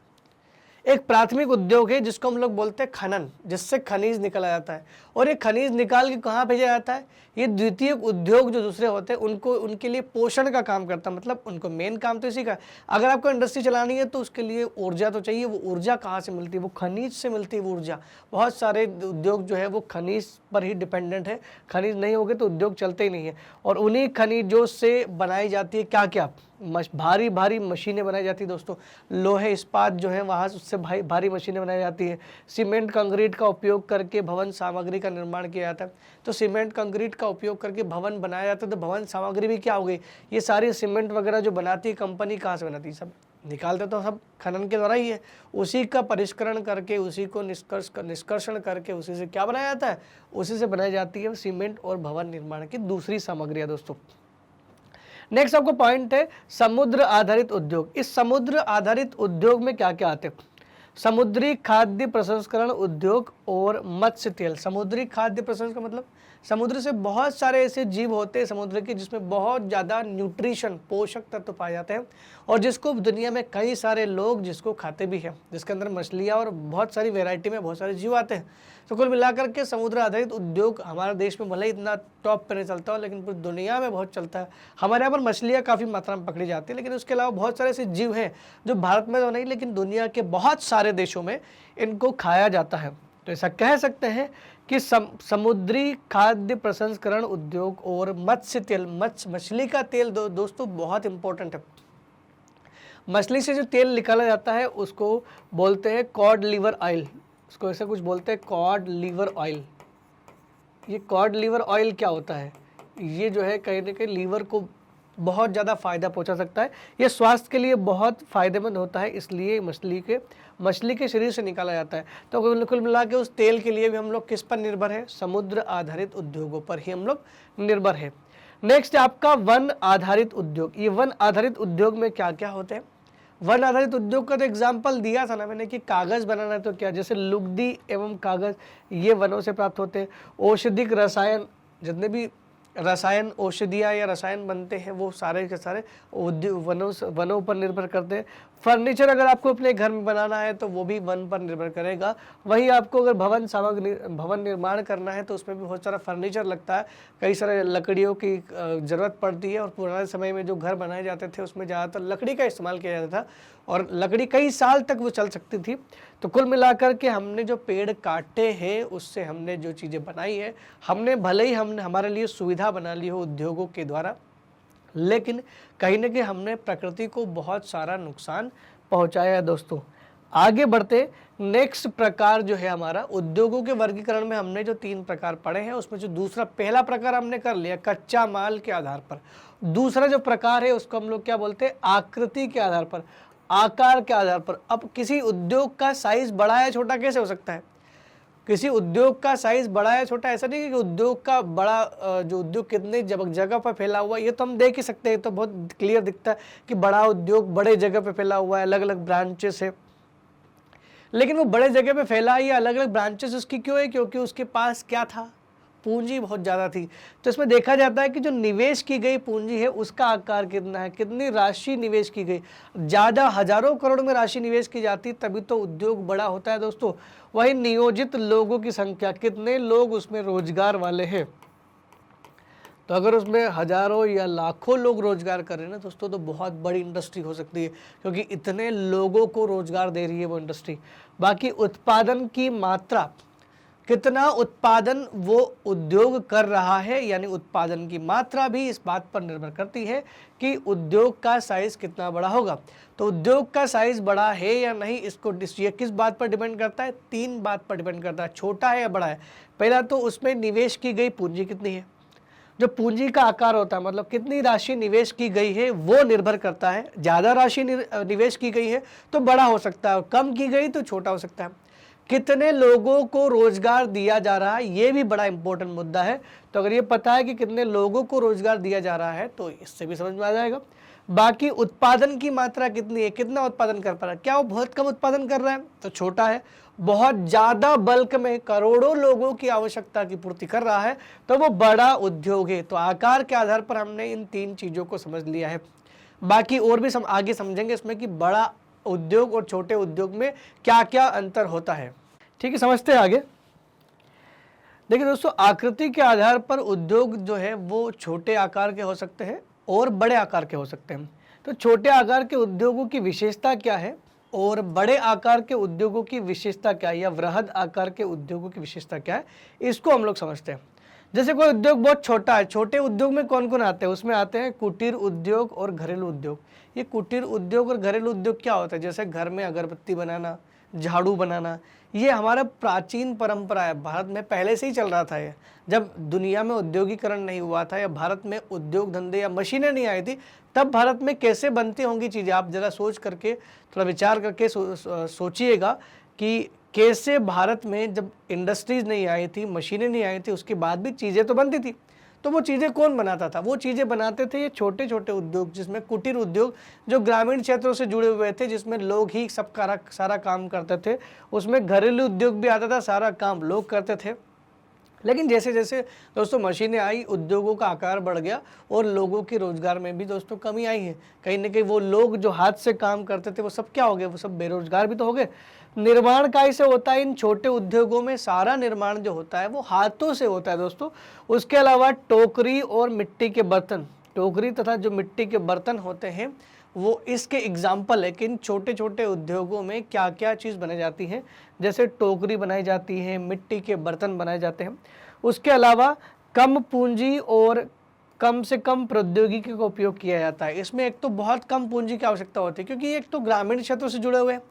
A: एक प्राथमिक उद्योग है जिसको हम लोग बोलते हैं खनन, जिससे खनिज निकाला जाता है। और ये खनिज निकाल के कहाँ भेजा जाता है, ये द्वितीयक उद्योग जो दूसरे होते हैं उनको, उनके लिए पोषण का काम करता है। मतलब उनको मेन काम तो इसी का। अगर आपको इंडस्ट्री चलानी है तो उसके लिए ऊर्जा तो चाहिए। वो ऊर्जा कहाँ से मिलती है, वो खनिज से मिलती है वो ऊर्जा। बहुत सारे उद्योग जो है वो खनिज पर ही डिपेंडेंट है। खनिज नहीं होगे तो उद्योग चलते ही नहीं है। और उन्हीं खनिजों से बनाई जाती है क्या क्या, भारी भारी मशीनें बनाई जाती है दोस्तों। लोहे इस्पात जो है वहाँ उससे भारी मशीनें बनाई जाती है। सीमेंट कंक्रीट का उपयोग करके भवन सामग्री का निर्माण किया जाता है। तो सीमेंट कंक्रीट का उपयोग करके भवन बनाया जाता है। तो भवन सामग्री भी क्या हो गई, ये सारी सीमेंट वगैरह जो बनाती है कंपनी, कहाँ से बनाती है, सब निकालते तो सब खनन के द्वारा ही है। उसी का परिष्करण करके, उसी को निष्कर्षण करके उसी से क्या बनाया जाता है, उसी से बनाई जाती है सीमेंट और भवन निर्माण की दूसरी सामग्रियाँ दोस्तों। नेक्स्ट आपको पॉइंट है समुद्र आधारित उद्योग। इस समुद्र आधारित उद्योग में क्या क्या आते हैं, समुद्री खाद्य प्रसंस्करण उद्योग और मत्स्य तेल। समुद्री खाद्य प्रसंस्करण मतलब समुद्र से बहुत सारे ऐसे जीव होते हैं समुद्र के जिसमें बहुत ज़्यादा न्यूट्रिशन पोषक तत्व पाए जाते हैं और जिसको दुनिया में कई सारे लोग जिसको खाते भी हैं, जिसके अंदर मछलियाँ और बहुत सारी वेराइटी में बहुत सारे जीव आते हैं। तो कुल मिलाकर के समुद्र आधारित उद्योग हमारे देश में भले ही इतना टॉप पर नहीं चलता हो, लेकिन पूरी दुनिया में बहुत चलता है। हमारे यहाँ पर मछलियाँ काफ़ी मात्रा में पकड़ी जाती है, लेकिन उसके अलावा बहुत सारे ऐसे जीव हैं जो भारत में तो नहीं लेकिन दुनिया के बहुत सारे देशों में इनको खाया जाता है। तो ऐसा कह सकते हैं कि समुद्री खाद्य प्रसंस्करण उद्योग और मत्स्य तेल, मछली का तेल दोस्तों बहुत इंपॉर्टेंट है। मछली से जो तेल निकाला जाता है उसको बोलते हैं कॉड लीवर ऑयल, उसको ऐसा कुछ बोलते हैं कॉड लीवर ऑयल। ये कॉड लीवर ऑयल क्या होता है? ये जो है कहीं ना कहीं लीवर को बहुत ज़्यादा फ़ायदा पहुंचा सकता है। ये स्वास्थ्य के लिए बहुत फ़ायदेमंद होता है, इसलिए मछली के शरीर से निकाला जाता है। तो कुल मिला के उस तेल के लिए भी हम लोग किस पर निर्भर है? समुद्र आधारित उद्योगों पर ही हम लोग निर्भर है। नेक्स्ट है आपका वन आधारित उद्योग। ये वन आधारित उद्योग में क्या क्या होते हैं? वन आधारित उद्योग का तो एग्जाम्पल दिया था ना मैंने कि कागज़ बनाना है तो क्या, जैसे लुगदी एवं कागज़ ये वनों से प्राप्त होते हैं। औषधिक रसायन, जितने भी रसायन औषधियाँ या रसायन बनते हैं वो सारे के सारे वनों पर निर्भर करते हैं। फर्नीचर अगर आपको अपने घर में बनाना है तो वो भी वन पर निर्भर करेगा। वहीं आपको अगर भवन निर्माण करना है तो उसमें भी बहुत सारा फर्नीचर लगता है, कई सारे लकड़ियों की ज़रूरत पड़ती है। और पुराने समय में जो घर बनाए जाते थे उसमें ज़्यादातर लकड़ी का इस्तेमाल किया जाता था और लकड़ी कई साल तक वो चल सकती थी। तो कुल मिलाकर के हमने जो पेड़ काटे हैं उससे हमने जो चीज़ें बनाई है, हमने भले ही हमने हमारे लिए सुविधा बना ली हो उद्योगों के द्वारा, लेकिन कहीं ना कहीं हमने प्रकृति को बहुत सारा नुकसान पहुंचाया है। दोस्तों आगे बढ़ते, नेक्स्ट प्रकार जो है हमारा उद्योगों के वर्गीकरण में हमने जो 3 प्रकार पढ़े हैं उसमें जो पहला प्रकार हमने कर लिया कच्चा माल के आधार पर। दूसरा जो प्रकार है उसको हम लोग क्या बोलते हैं? आकृति के आधार पर, आकार के आधार पर। अब किसी उद्योग का साइज बड़ा या छोटा कैसे हो सकता है? किसी उद्योग का साइज बड़ा या छोटा ऐसा नहीं कि उद्योग का बड़ा जो उद्योग कितने जगह पर फैला हुआ है ये तो हम देख ही सकते हैं, तो बहुत क्लियर दिखता है कि बड़ा उद्योग बड़े जगह पे फैला हुआ है, अलग अलग ब्रांचेस है। लेकिन वो बड़े जगह पे फैला है या अलग अलग ब्रांचेस उसकी क्यों है? क्योंकि उसके पास क्या था? पूंजी बहुत ज़्यादा थी। तो इसमें देखा जाता है कि जो निवेश की गई पूंजी है उसका आकार कितना है, कितनी राशि निवेश की गई। ज़्यादा हजारों करोड़ में राशि निवेश की जाती तभी तो उद्योग बड़ा होता है दोस्तों। वही नियोजित लोगों की संख्या, कितने लोग उसमें रोजगार वाले हैं। तो अगर उसमें हजारों या लाखों लोग रोजगार कर रहे हैं ना दोस्तों तो बहुत बड़ी इंडस्ट्री हो सकती है, क्योंकि इतने लोगों को रोजगार दे रही है वो इंडस्ट्री। बाकी उत्पादन की मात्रा, कितना उत्पादन वो उद्योग कर रहा है, यानी उत्पादन की मात्रा भी इस बात पर निर्भर करती है कि उद्योग का साइज कितना बड़ा होगा। तो उद्योग का साइज बड़ा है या नहीं, ये किस बात पर डिपेंड करता है? 3 बात पर डिपेंड करता है, छोटा है या बड़ा है। पहला तो उसमें निवेश की गई पूंजी कितनी है, जो पूंजी का आकार होता है, मतलब कितनी राशि निवेश की गई है वो निर्भर करता है। ज़्यादा राशि निवेश की गई है तो बड़ा हो सकता है और कम की गई तो छोटा हो सकता है। कितने लोगों को रोजगार दिया जा रहा है ये भी बड़ा इंपॉर्टेंट मुद्दा है। तो अगर ये पता है कि कितने लोगों को रोजगार दिया जा रहा है तो इससे भी समझ में आ जाएगा। बाकी उत्पादन की मात्रा कितनी है, कितना उत्पादन कर पा रहा है, क्या वो बहुत कम उत्पादन कर रहा है तो छोटा है। बहुत ज़्यादा बल्क में करोड़ों लोगों की आवश्यकता की पूर्ति कर रहा है तो वो बड़ा उद्योग है। तो आकार के आधार पर हमने इन 3 चीज़ों को समझ लिया है। बाकी और भी आगे समझेंगे इसमें कि बड़ा उद्योग और छोटे उद्योग में क्या क्या अंतर होता है। ठीक है, समझते हैं आगे। देखिए दोस्तों, आकृति के आधार पर उद्योग जो है वो छोटे आकार के हो सकते हैं और बड़े आकार के हो सकते हैं। तो छोटे आकार के उद्योगों की विशेषता क्या है और बड़े आकार के उद्योगों की विशेषता क्या है, या वृहद आकार के उद्योगों की विशेषता क्या है, इसको हम लोग समझते हैं। जैसे कोई उद्योग बहुत छोटा है, छोटे उद्योग में कौन कौन आते हैं? उसमें आते हैं कुटीर उद्योग और घरेलू उद्योग। ये कुटीर उद्योग और घरेलू उद्योग क्या होता है? जैसे घर में अगरबत्ती बनाना, झाड़ू बनाना, ये हमारा प्राचीन परंपरा है, भारत में पहले से ही चल रहा था। ये जब दुनिया में उद्योगीकरण नहीं हुआ था या भारत में उद्योग धंधे या मशीनें नहीं आई थी तब भारत में कैसे बनती होंगी चीज़ें। आप ज़रा सोच करके थोड़ा विचार करके सोचिएगा कि कैसे भारत में जब इंडस्ट्रीज़ नहीं आई थी, मशीनें नहीं आई थी, उसके बाद भी चीज़ें तो बनती थी। तो वो चीज़ें कौन बनाता था? वो चीज़ें बनाते थे ये छोटे छोटे उद्योग, जिसमें कुटीर उद्योग जो ग्रामीण क्षेत्रों से जुड़े हुए थे, जिसमें लोग ही सब सारा काम करते थे। उसमें घरेलू उद्योग भी आता था, सारा काम लोग करते थे। लेकिन जैसे जैसे दोस्तों मशीनें आई, उद्योगों का आकार बढ़ गया और लोगों के रोजगार में भी दोस्तों कमी आई है। कहीं ना कहीं वो लोग जो हाथ से काम करते थे वो सब क्या हो गए, वो सब बेरोजगार भी तो हो गए। निर्माण कार्य से होता है इन छोटे उद्योगों में, सारा निर्माण जो होता है वो हाथों से होता है दोस्तों। उसके अलावा टोकरी और मिट्टी के बर्तन, टोकरी तथा जो मिट्टी के बर्तन होते हैं वो इसके एग्जाम्पल है कि इन छोटे छोटे उद्योगों में क्या क्या चीज़ बनाई जाती है। जैसे टोकरी बनाई जाती है, मिट्टी के बर्तन बनाए जाते हैं। उसके अलावा कम पूंजी और कम से कम प्रौद्योगिकी का उपयोग किया जाता है। इसमें एक तो बहुत कम पूंजी की आवश्यकता होती है क्योंकि एक तो ग्रामीण क्षेत्रों से जुड़े हुए हैं,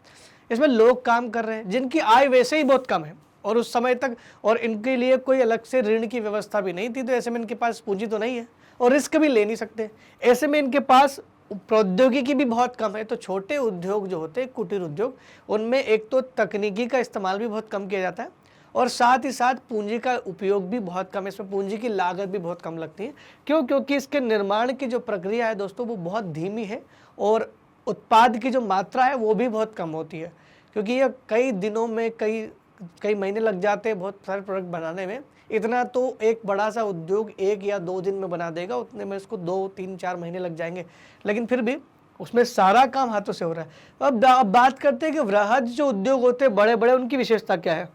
A: इसमें लोग काम कर रहे हैं जिनकी आय वैसे ही बहुत कम है और उस समय तक, और इनके लिए कोई अलग से ऋण की व्यवस्था भी नहीं थी, तो ऐसे में इनके पास पूंजी तो नहीं है और रिस्क भी ले नहीं सकते। ऐसे में इनके पास प्रौद्योगिकी भी बहुत कम है। तो छोटे उद्योग जो होते हैं, कुटीर उद्योग, उनमें एक तो तकनीकी का इस्तेमाल भी बहुत कम किया जाता है और साथ ही साथ पूंजी का उपयोग भी बहुत कम है। इसमें पूंजी की लागत भी बहुत कम लगती है। क्यों? क्योंकि इसके निर्माण की जो प्रक्रिया है दोस्तों वो बहुत धीमी है और उत्पाद की जो मात्रा है वो भी बहुत कम होती है, क्योंकि ये कई दिनों में कई महीने लग जाते हैं बहुत सारे प्रोडक्ट बनाने में। इतना तो एक बड़ा सा उद्योग 1 या 2 दिन में बना देगा, उतने में इसको 2, 3, 4 महीने लग जाएंगे, लेकिन फिर भी उसमें सारा काम हाथों से हो रहा है। अब बात करते हैं कि वृहद जो उद्योग होते हैं बड़े बड़े, उनकी विशेषता क्या है।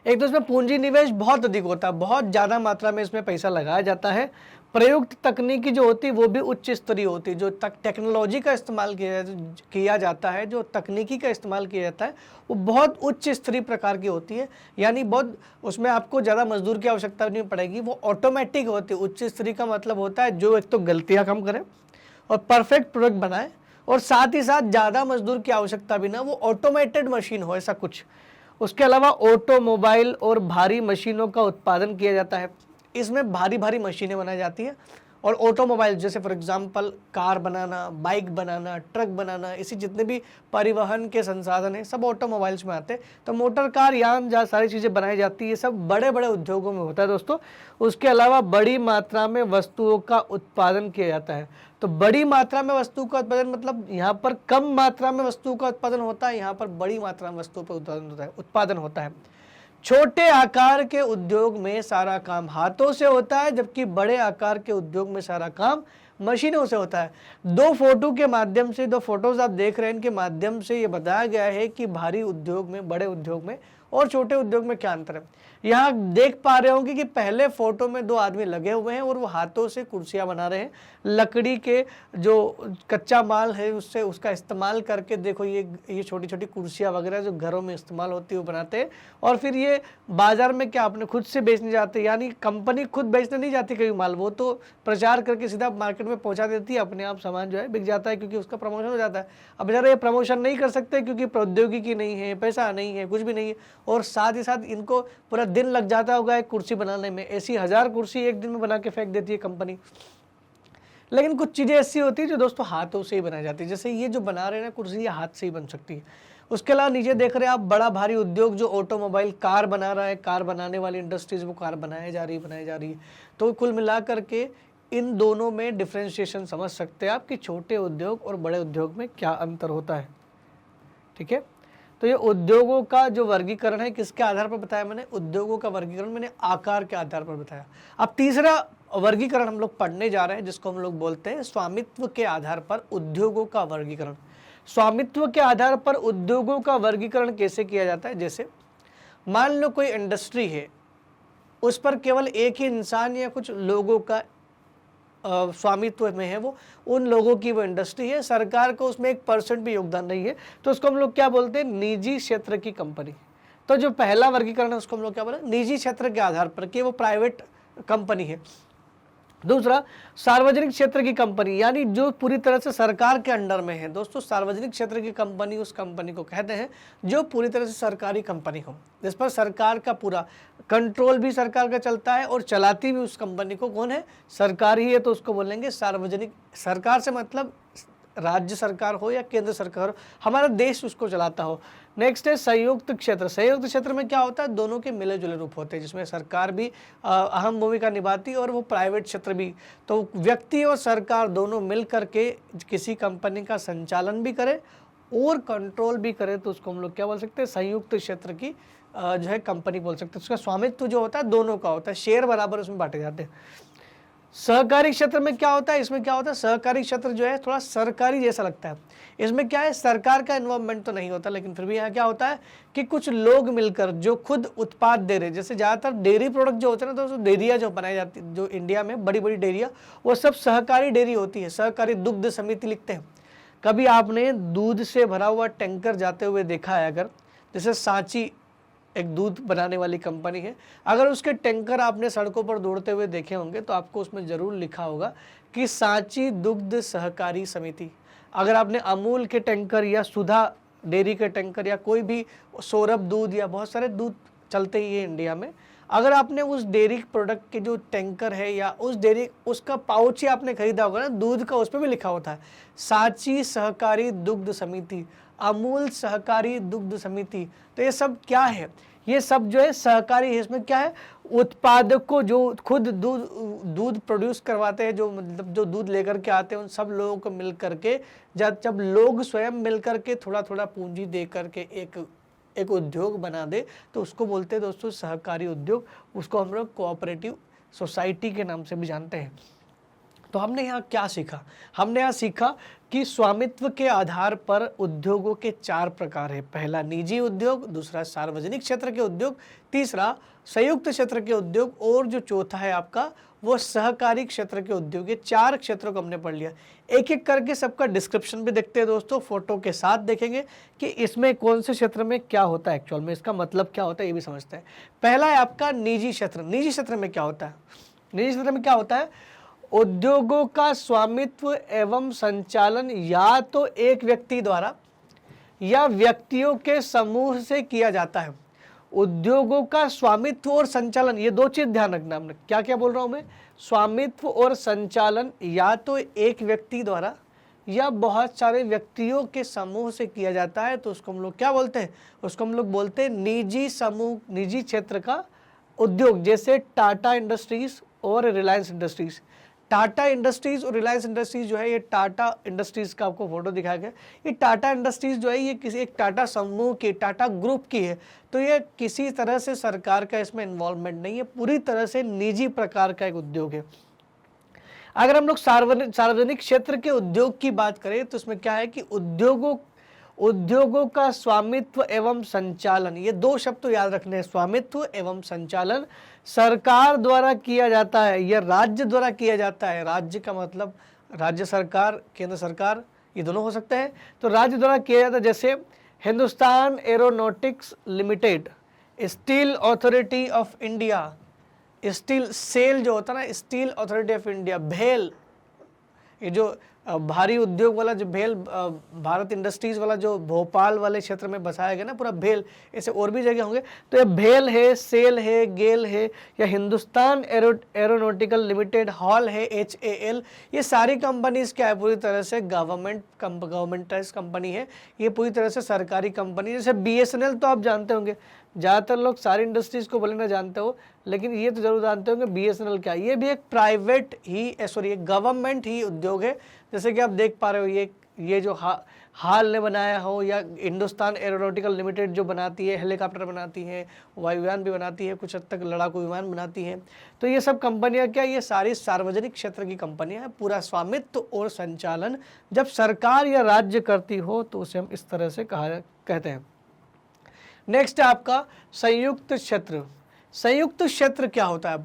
A: एक तो इसमें पूंजी निवेश बहुत अधिक होता है, बहुत ज़्यादा मात्रा में इसमें पैसा लगाया जाता है। प्रयुक्त तकनीकी जो होती है वो भी उच्च स्तरीय होती है। जो टेक्नोलॉजी का इस्तेमाल किया जाता है, जो तकनीकी का इस्तेमाल किया जाता है वो बहुत उच्च स्तरीय प्रकार की होती है। यानी बहुत उसमें आपको ज़्यादा मजदूर की आवश्यकता नहीं पड़ेगी, वो ऑटोमेटिक होती है। उच्च स्तरीय का मतलब होता है जो एक तो गलतियाँ कम करे और परफेक्ट प्रोडक्ट बनाए, और साथ ही साथ ज़्यादा मजदूर की आवश्यकता भी ना, वो ऑटोमेटेड मशीन हो, ऐसा कुछ। उसके अलावा ऑटोमोबाइल और भारी मशीनों का उत्पादन किया जाता है। इसमें भारी भारी मशीनें बनाई जाती हैं और ऑटोमोबाइल जैसे फॉर एग्जांपल कार बनाना, बाइक बनाना, ट्रक बनाना, इसी जितने भी परिवहन के संसाधन हैं सब ऑटोमोबाइल्स में आते हैं। तो मोटर कार, यान, जहाँ सारी चीज़ें बनाई जाती है, ये सब बड़े बड़े उद्योगों में होता है दोस्तों। उसके अलावा बड़ी मात्रा में वस्तुओं का उत्पादन किया जाता है। तो बड़ी मात्रा में वस्तु का उत्पादन मतलब यहाँ पर कम मात्रा में वस्तुओं का उत्पादन होता है, यहाँ पर बड़ी मात्रा में वस्तुओं का उत्पादन होता है। छोटे आकार के उद्योग में सारा काम हाथों से होता है, जबकि बड़े आकार के उद्योग में सारा काम मशीनों से होता है। 2 फोटो के माध्यम से, 2 फोटोज आप देख रहे हैं, इनके माध्यम से ये बताया गया है कि भारी उद्योग में, बड़े उद्योग में और छोटे उद्योग में क्या अंतर है। यहाँ देख पा रहे होंगे कि पहले फोटो में 2 आदमी लगे हुए हैं और वो हाथों से कुर्सियां बना रहे हैं। लकड़ी के जो कच्चा माल है उससे, उसका इस्तेमाल करके देखो ये छोटी छोटी कुर्सियां वगैरह जो घरों में इस्तेमाल होती है वो बनाते हैं। और फिर ये बाजार में क्या अपने खुद से बेचने जाते हैं, यानी कंपनी खुद बेचने नहीं जाती कभी माल, वो तो प्रचार करके सीधा मार्केट में पहुंचा देती है, अपने आप सामान जो है बिक जाता है क्योंकि उसका प्रमोशन हो जाता है। अब बेचारे ये प्रमोशन नहीं कर सकते क्योंकि प्रौद्योगिकी नहीं है, पैसा नहीं है, कुछ भी नहीं है, और साथ ही साथ इनको पूरा दिन लग जाता होगा एक कुर्सी बनाने में। ऐसी 1000 कुर्सी एक दिन में बना के फेंक देती है कंपनी। लेकिन कुछ चीज़ें ऐसी होती है जो दोस्तों हाथों से ही बनाई जाती है, जैसे ये जो बना रहे हैं ना कुर्सी, ये हाथ से ही बन सकती है। उसके अलावा नीचे देख रहे हैं आप बड़ा भारी उद्योग जो ऑटोमोबाइल, कार बना रहा है, कार बनाने वाली इंडस्ट्रीज वो कार बनाई जा रही है। तो कुल मिला करके इन दोनों में डिफ्रेंशिएशन समझ सकते हैं आप कि छोटे उद्योग और बड़े उद्योग में क्या अंतर होता है। ठीक है, तो ये उद्योगों का जो वर्गीकरण है किसके आधार पर बताया मैंने, उद्योगों का वर्गीकरण मैंने आकार के आधार पर बताया। अब तीसरा वर्गीकरण हम लोग पढ़ने जा रहे हैं जिसको हम लोग बोलते हैं स्वामित्व के आधार पर उद्योगों का वर्गीकरण। स्वामित्व के आधार पर उद्योगों का वर्गीकरण कैसे किया जाता है, जैसे मान लो कोई इंडस्ट्री है, उस पर केवल एक ही इंसान या कुछ लोगों का स्वामित्व में है, वो उन लोगों की वो इंडस्ट्री है, सरकार को उसमें 1% भी योगदान नहीं है, तो उसको हम लोग क्या बोलते हैं, निजी क्षेत्र की कंपनी। तो जो पहला वर्गीकरण है उसको हम लोग क्या बोले, निजी क्षेत्र के आधार पर कि वो प्राइवेट कंपनी है। दूसरा, सार्वजनिक क्षेत्र की कंपनी, यानी जो पूरी तरह से सरकार के अंडर में है। दोस्तों सार्वजनिक क्षेत्र की कंपनी उस कंपनी को कहते हैं जो पूरी तरह से सरकारी कंपनी हो, जिस पर सरकार का पूरा कंट्रोल भी सरकार का चलता है और चलाती भी उस कंपनी को कौन है, सरकार ही है, तो उसको बोलेंगे सार्वजनिक। सरकार से मतलब राज्य सरकार हो या केंद्र सरकार हो, हमारा देश उसको चलाता हो। नेक्स्ट है संयुक्त क्षेत्र। संयुक्त क्षेत्र में क्या होता है, दोनों के मिले जुले रूप होते हैं, जिसमें सरकार भी अहम भूमिका निभाती है और वो प्राइवेट क्षेत्र भी। तो व्यक्ति और सरकार दोनों मिल करके किसी कंपनी का संचालन भी करे और कंट्रोल भी करे, तो उसको हम लोग क्या बोल सकते हैं, संयुक्त क्षेत्र की जो है कंपनी बोल सकते हैं। उसका स्वामित्व जो होता है दोनों का होता है, शेयर बराबर उसमें बांटे जाते हैं। सहकारी क्षेत्र में क्या होता है, इसमें क्या होता है, सहकारी क्षेत्र जो है थोड़ा सरकारी जैसा लगता है। इसमें क्या है, सरकार का इन्वॉल्वमेंट तो नहीं होता, लेकिन फिर भी यहाँ क्या होता है कि कुछ लोग मिलकर जो खुद उत्पाद दे रहे, जैसे ज़्यादातर डेयरी प्रोडक्ट जो होते हैं ना, तो डेयरिया जो बनाई जाती है जो इंडिया में बड़ी बड़ी डेयरिया, वो सब सहकारी डेयरी होती है, सहकारी दुग्ध समिति लिखते हैं। कभी आपने दूध से भरा हुआ टैंकर जाते हुए देखा है अगर, जैसे सांची एक दूध बनाने वाली कंपनी है, अगर उसके टैंकर आपने सड़कों पर दौड़ते हुए देखे होंगे तो आपको उसमें ज़रूर लिखा होगा कि सांची दुग्ध सहकारी समिति। अगर आपने अमूल के टैंकर या सुधा डेयरी के टैंकर या कोई भी सौरभ दूध या बहुत सारे दूध चलते ही है इंडिया में, अगर आपने उस डेयरी प्रोडक्ट के जो टैंकर है या उस डेयरी उसका पाउच ही आपने खरीदा होगा ना दूध का, उस पर भी लिखा होता है सांची सहकारी दुग्ध समिति, अमूल सहकारी दुग्ध समिति। तो ये सब क्या है, ये सब जो है सहकारी है। इसमें क्या है, उत्पादक को जो खुद दूध प्रोड्यूस करवाते हैं, जो मतलब जो दूध लेकर के आते हैं, उन सब लोगों को मिल करके जब लोग स्वयं मिल करके थोड़ा थोड़ा पूंजी दे करके एक उद्योग बना दे तो उसको बोलते हैं दोस्तों सहकारी उद्योग। उसको हम लोग कोऑपरेटिव सोसाइटी के नाम से भी जानते हैं। तो हमने यहाँ क्या सीखा, हमने यहाँ सीखा कि स्वामित्व के आधार पर उद्योगों के 4 प्रकार है। पहला निजी उद्योग, दूसरा सार्वजनिक क्षेत्र के उद्योग, तीसरा संयुक्त क्षेत्र के उद्योग, और जो चौथा है आपका वो सहकारी क्षेत्र के उद्योग। ये 4 क्षेत्रों को हमने पढ़ लिया। एक एक करके सबका डिस्क्रिप्शन भी देखते हैं दोस्तों, फोटो के साथ देखेंगे कि इसमें कौन से क्षेत्र में क्या होता है, एक्चुअल में इसका मतलब क्या होता है ये भी समझते हैं। पहला है आपका निजी क्षेत्र। निजी क्षेत्र में क्या होता है, निजी क्षेत्र में क्या होता है, उद्योगों का स्वामित्व एवं संचालन या तो एक व्यक्ति द्वारा या व्यक्तियों के समूह से किया जाता है। उद्योगों का स्वामित्व और संचालन, ये 2 चीज ध्यान रखना। हमने क्या क्या बोल रहा हूं मैं, स्वामित्व और संचालन या तो एक व्यक्ति द्वारा या बहुत सारे व्यक्तियों के समूह से किया जाता है, तो उसको हम लोग क्या बोलते हैं, उसको हम लोग बोलते हैं निजी समूह, निजी क्षेत्र का उद्योग। जैसे टाटा इंडस्ट्रीज और रिलायंस इंडस्ट्रीज। टाटा इंडस्ट्रीज और रिलायंस इंडस्ट्रीज जो है, ये टाटा इंडस्ट्रीज का आपको फोटो दिखाया गया, ये टाटा इंडस्ट्रीज जो है ये किसी एक टाटा समूह की, टाटा ग्रुप की है। तो ये किसी तरह से सरकार का इसमें इन्वॉल्वमेंट नहीं है, पूरी तरह से निजी प्रकार का एक उद्योग है। अगर हम लोग सार्वजनिक क्षेत्र के उद्योग की बात करें तो इसमें क्या है कि उद्योगों का स्वामित्व एवं संचालन, ये 2 शब्द तो याद रखने हैं, स्वामित्व एवं संचालन सरकार द्वारा किया जाता है या राज्य द्वारा किया जाता है। राज्य का मतलब राज्य सरकार, केंद्र सरकार, ये दोनों हो सकते हैं। तो राज्य द्वारा किया जाता है, जैसे Hindustan aeronautics limited, steel authority of India, steel SAIL जो होता है ना, स्टील अथॉरिटी ऑफ इंडिया, भेल, ये जो भारी उद्योग वाला जो भेल, भारत इंडस्ट्रीज वाला जो भोपाल वाले क्षेत्र में बसाया गया ना पूरा भेल, ऐसे और भी जगह होंगे। तो ये भेल है, सेल है, गेल है, या हिंदुस्तान एरोनॉटिकल लिमिटेड, हॉल है, HAL, ये सारी कंपनीज क्या है, पूरी तरह से गवर्नमेंटाइज कंपनी है। ये पूरी तरह से सरकारी कंपनी। जैसे BSNL तो आप जानते होंगे, ज़्यादातर लोग सारी इंडस्ट्रीज़ को भले ना जानते हो, लेकिन ये तो जरूर जानते होंगे BSNL क्या है। ये भी एक प्राइवेट ही एक गवर्नमेंट ही उद्योग है। जैसे कि आप देख पा रहे हो, ये जो हाल ने बनाया हो, या हिंदुस्तान एरोनॉटिकल लिमिटेड जो बनाती है, हेलीकॉप्टर बनाती है, वायुयान भी बनाती है, कुछ हद तक लड़ाकू विमान बनाती है। तो ये सब कंपनियां क्या, ये सारी सार्वजनिक क्षेत्र की कंपनियां हैं। पूरा स्वामित्व और संचालन जब सरकार या राज्य करती हो तो उसे हम इस तरह से कहते हैं। नेक्स्ट है आपका संयुक्त क्षेत्र। संयुक्त क्षेत्र क्या होता है,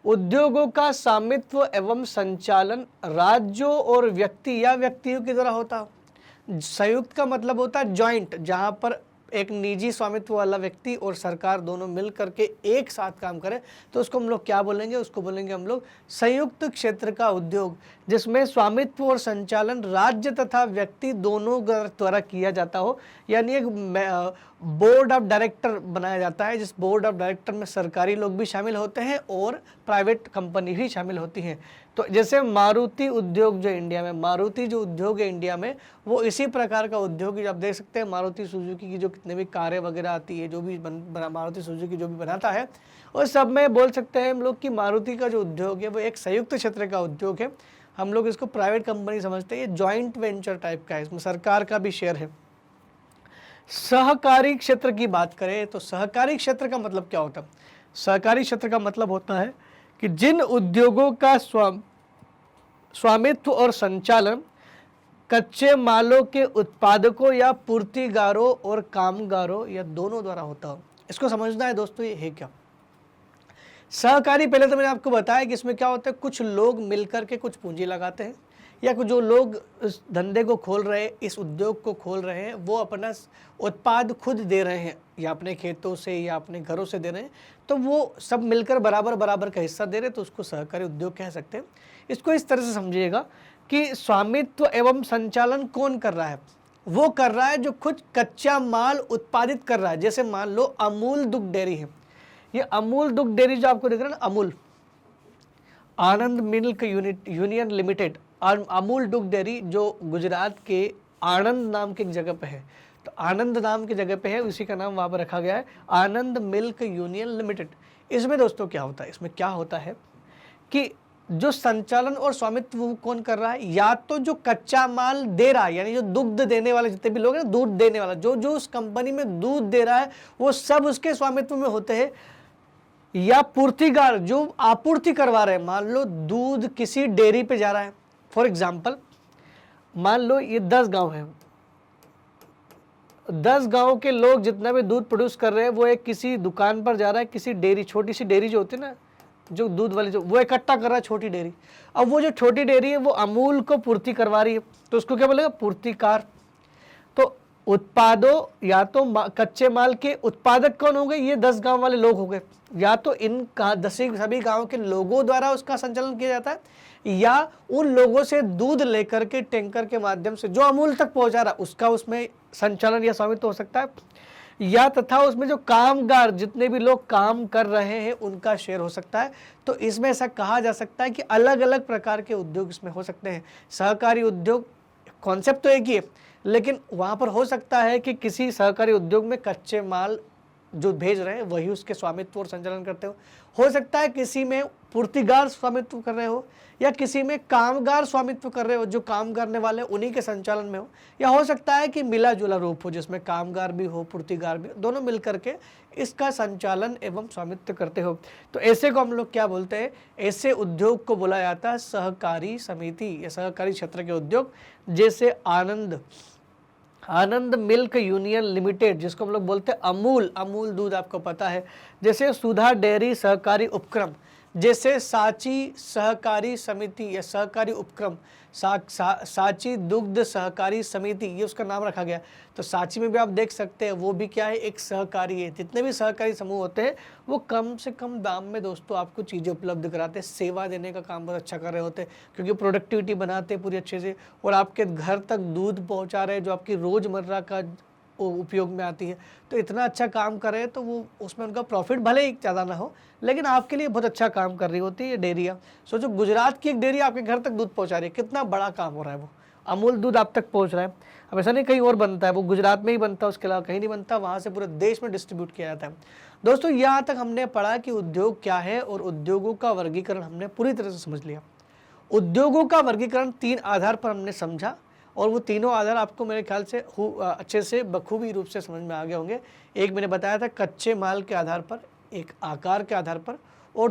A: उद्योगों का स्वामित्व एवं संचालन राज्यों और व्यक्ति या व्यक्तियों की द्वारा होता है। संयुक्त का मतलब होता है जॉइंट, जहां पर एक निजी स्वामित्व वाला व्यक्ति और सरकार दोनों मिल करके एक साथ काम करें, तो उसको हम लोग क्या बोलेंगे, उसको बोलेंगे हम लोग संयुक्त क्षेत्र का उद्योग, जिसमें स्वामित्व और संचालन राज्य तथा व्यक्ति दोनों द्वारा किया जाता हो। यानी एक बोर्ड ऑफ डायरेक्टर बनाया जाता है, जिस बोर्ड ऑफ डायरेक्टर में सरकारी लोग भी शामिल होते हैं और प्राइवेट कंपनी भी शामिल होती हैं। तो जैसे मारुति उद्योग जो इंडिया में, मारुति जो उद्योग है इंडिया में, वो इसी प्रकार का उद्योग है। आप देख सकते हैं मारुति सुजुकी की जो कितने भी कारें वगैरह आती है, जो भी मारुति सुजुकी जो भी बनाता है, और सब में बोल सकते हैं हम लोग कि मारुति का जो उद्योग है वो एक संयुक्त क्षेत्र का उद्योग है। हम लोग इसको प्राइवेट कंपनी समझते हैं, ये जॉइंट वेंचर टाइप का है, इसमें सरकार का भी शेयर है। सहकारी क्षेत्र की बात करें तो सहकारी क्षेत्र का मतलब क्या होता है? सहकारी क्षेत्र का मतलब होता है कि जिन उद्योगों का स्वामित्व और संचालन कच्चे मालों के उत्पादकों या पूर्तिगारों और कामगारों या दोनों द्वारा होता हो। इसको समझना है दोस्तों, ये है क्या सहकारी। पहले तो मैंने आपको बताया कि इसमें क्या होता है, कुछ लोग मिलकर के कुछ पूंजी लगाते हैं, या कुछ जो लोग इस धंधे को खोल रहे हैं, इस उद्योग को खोल रहे हैं, वो अपना उत्पाद खुद दे रहे हैं, या अपने खेतों से या अपने घरों से दे रहे हैं, तो वो सब मिलकर बराबर बराबर का हिस्सा दे रहे हैं, तो उसको सहकारी उद्योग कह सकते हैं। इसको इस तरह से समझिएगा कि स्वामित्व एवं संचालन कौन कर रहा है? वो कर रहा है जो खुद कच्चा माल उत्पादित कर रहा है। जैसे मान लो अमूल दुग्ध डेयरी है, ये अमूल दुग्ध डेयरी जो आपको दिख रहा है ना, अमूल आनंद मिल्क यूनियन लिमिटेड, अमूल दुग्ध डेयरी जो गुजरात के आणंद नाम की एक जगह पे है, तो आनंद नाम की जगह पे है, उसी का नाम वहाँ पर रखा गया है, आनंद मिल्क यूनियन लिमिटेड। इसमें दोस्तों क्या होता है, इसमें क्या होता है कि जो संचालन और स्वामित्व वो कौन कर रहा है? या तो जो कच्चा माल दे रहा है, यानी जो दुग्ध देने वाले जितने भी लोग हैं ना, दूध देने वाला, जो जो उस कंपनी में दूध दे रहा है, वो सब उसके स्वामित्व में होते हैं। या पूर्तिगार जो आपूर्ति करवा रहे हैं, मान लो दूध किसी डेयरी पे जा रहा है, फॉर एग्जाम्पल मान लो ये 10 गांव है, 10 गांव के लोग जितना भी दूध प्रोड्यूस कर रहे हैं, वो एक किसी दुकान पर जा रहा है, किसी डेयरी, छोटी सी डेयरी जो होती है ना, जो दूध वाली, जो वो इकट्ठा कर रहा है छोटी डेयरी। अब वो जो छोटी डेयरी है वो अमूल को पूर्ति करवा रही है, तो उसको क्या बोलेगा? पूर्तिकार। तो उत्पादों या तो कच्चे माल के उत्पादक कौन हो गए? ये 10 गांव वाले लोग हो गए। या तो इन सभी गांव के लोगों द्वारा उसका संचालन किया जाता है, या उन लोगों से दूध लेकर के टैंकर के माध्यम से जो अमूल तक पहुंचा रहा है उसका उसमें संचालन या स्वामित्व हो सकता है, या तथा उसमें जो कामगार जितने भी लोग काम कर रहे हैं उनका शेयर हो सकता है। तो इसमें ऐसा कहा जा सकता है कि अलग अलग प्रकार के उद्योग इसमें हो सकते हैं। सहकारी उद्योग कॉन्सेप्ट तो एक ही है, लेकिन वहाँ पर हो सकता है कि किसी सहकारी उद्योग में कच्चे माल जो भेज रहे हैं वही उसके स्वामित्व और संचालन करते हो सकता है किसी में पूर्तिगार स्वामित्व कर रहे हो, या किसी में कामगार स्वामित्व कर रहे हो, जो काम करने वाले उन्हीं के संचालन में हो, या हो सकता है कि मिला जुला रूप हो जिसमें कामगार भी हो पूर्तिगार भी, दोनों मिलकर के इसका संचालन एवं स्वामित्व करते हो। तो ऐसे को हम लोग क्या बोलते हैं? ऐसे उद्योग को बोला जाता है सहकारी समिति या सहकारी क्षेत्र के उद्योग। जैसे आनंद मिल्क यूनियन लिमिटेड, जिसको हम लोग बोलते हैं अमूल दूध, आपको पता है। जैसे सुधा डेयरी सहकारी उपक्रम, जैसे सांची सहकारी समिति या सहकारी उपक्रम, सांची दुग्ध सहकारी समिति, ये उसका नाम रखा गया। तो सांची में भी आप देख सकते हैं, वो भी क्या है? एक सहकारी है। जितने भी सहकारी समूह होते हैं वो कम से कम दाम में दोस्तों आपको चीज़ें उपलब्ध कराते हैं, सेवा देने का काम बहुत अच्छा कर रहे होते हैं, क्योंकि प्रोडक्टिविटी बनाते हैं पूरी अच्छे से, और आपके घर तक दूध पहुँचा रहे हैं जो आपकी रोज़मर्रा का उपयोग में आती है। तो इतना अच्छा काम कर रहे हैं, तो वो उसमें उनका प्रॉफिट भले ही ज़्यादा ना हो, लेकिन आपके लिए बहुत अच्छा काम कर रही होती है ये डेयरियाँ। सोचो गुजरात की एक डेयरी आपके घर तक दूध पहुंचा रही है, कितना बड़ा काम हो रहा है। वो अमूल दूध आप तक पहुंच रहा है। अब ऐसा नहीं कहीं और बनता है, वो गुजरात में ही बनता है, उसके अलावा कहीं नहीं बनता, वहाँ से पूरे देश में डिस्ट्रीब्यूट किया जाता है। दोस्तों यहाँ तक हमने पढ़ा कि उद्योग क्या है, और उद्योगों का वर्गीकरण हमने पूरी तरह से समझ लिया। उद्योगों का वर्गीकरण 3 आधार पर हमने समझा, और वो तीनों आधार आपको मेरे ख्याल से अच्छे से बखूबी रूप से समझ में आ गए होंगे। एक मैंने बताया था कच्चे माल के आधार पर, एक आकार के आधार पर, और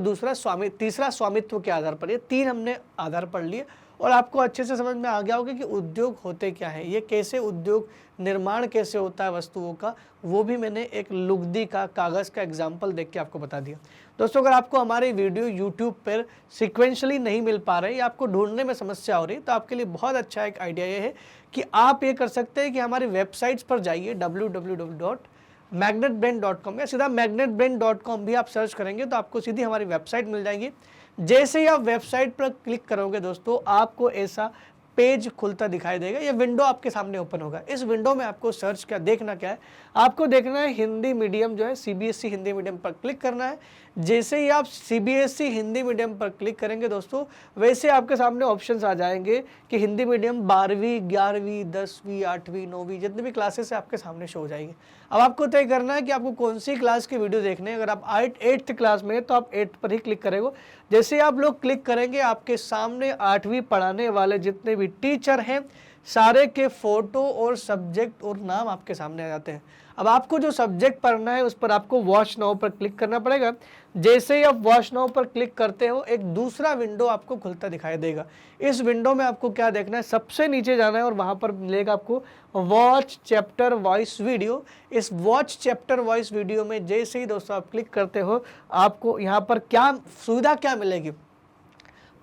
A: तीसरा स्वामित्व के आधार पर। ये 3 हमने आधार पढ़ लिए, और आपको अच्छे से समझ में आ गया होगा कि उद्योग होते क्या है, ये कैसे उद्योग निर्माण कैसे होता है वस्तुओं का, वो भी मैंने एक लुगदी का कागज़ का एग्जाम्पल देख के आपको बता दिया। दोस्तों अगर आपको हमारे वीडियो यूट्यूब पर सिक्वेंशली नहीं मिल पा रहे या आपको ढूंढने में समस्या हो रही, तो आपके लिए बहुत अच्छा एक आइडिया ये है कि आप ये कर सकते हैं कि हमारी वेबसाइट्स पर जाइए www.magnetbrain.com, या सीधा magnetbrain.com भी आप सर्च करेंगे तो आपको सीधी हमारी वेबसाइट मिल जाएगी। जैसे ही आप वेबसाइट पर क्लिक करोगे दोस्तों, आपको ऐसा पेज खुलता दिखाई देगा, ये विंडो आपके सामने ओपन होगा। इस विंडो में आपको सर्च देखना क्या है? आपको देखना है हिंदी मीडियम जो है, सीबीएसई हिंदी मीडियम पर क्लिक करना है। जैसे ही आप सीबीएसई हिंदी मीडियम पर क्लिक करेंगे दोस्तों, वैसे आपके सामने ऑप्शंस आ जाएंगे कि हिंदी मीडियम 12वीं 11वीं 10वीं 8वीं 9वीं जितनी भी क्लासेस है आपके सामने शो हो जाएगी। अब आपको तय करना है कि आपको कौन सी क्लास की वीडियो देखने हैं। अगर आप 8th क्लास में है तो आप 8 पर ही क्लिक करेंगे। जैसे आप लोग क्लिक करेंगे, आपके सामने 8वीं पढ़ाने वाले जितने भी टीचर हैं सारे के फोटो और सब्जेक्ट और नाम आपके सामने आ जाते हैं। अब आपको जो सब्जेक्ट पढ़ना है उस पर आपको वॉच नाउ पर क्लिक करना पड़ेगा। जैसे ही आप वॉच नाउ पर क्लिक करते हो एक दूसरा विंडो आपको खुलता दिखाई देगा। इस विंडो में आपको क्या देखना है, सबसे नीचे जाना है और वहां पर मिलेगा आपको वॉच चैप्टर वॉइस वीडियो। इस वॉच चैप्टर वॉइस वीडियो में जैसे ही दोस्तों आप क्लिक करते हो आपको यहाँ पर क्या सुविधा क्या मिलेगी,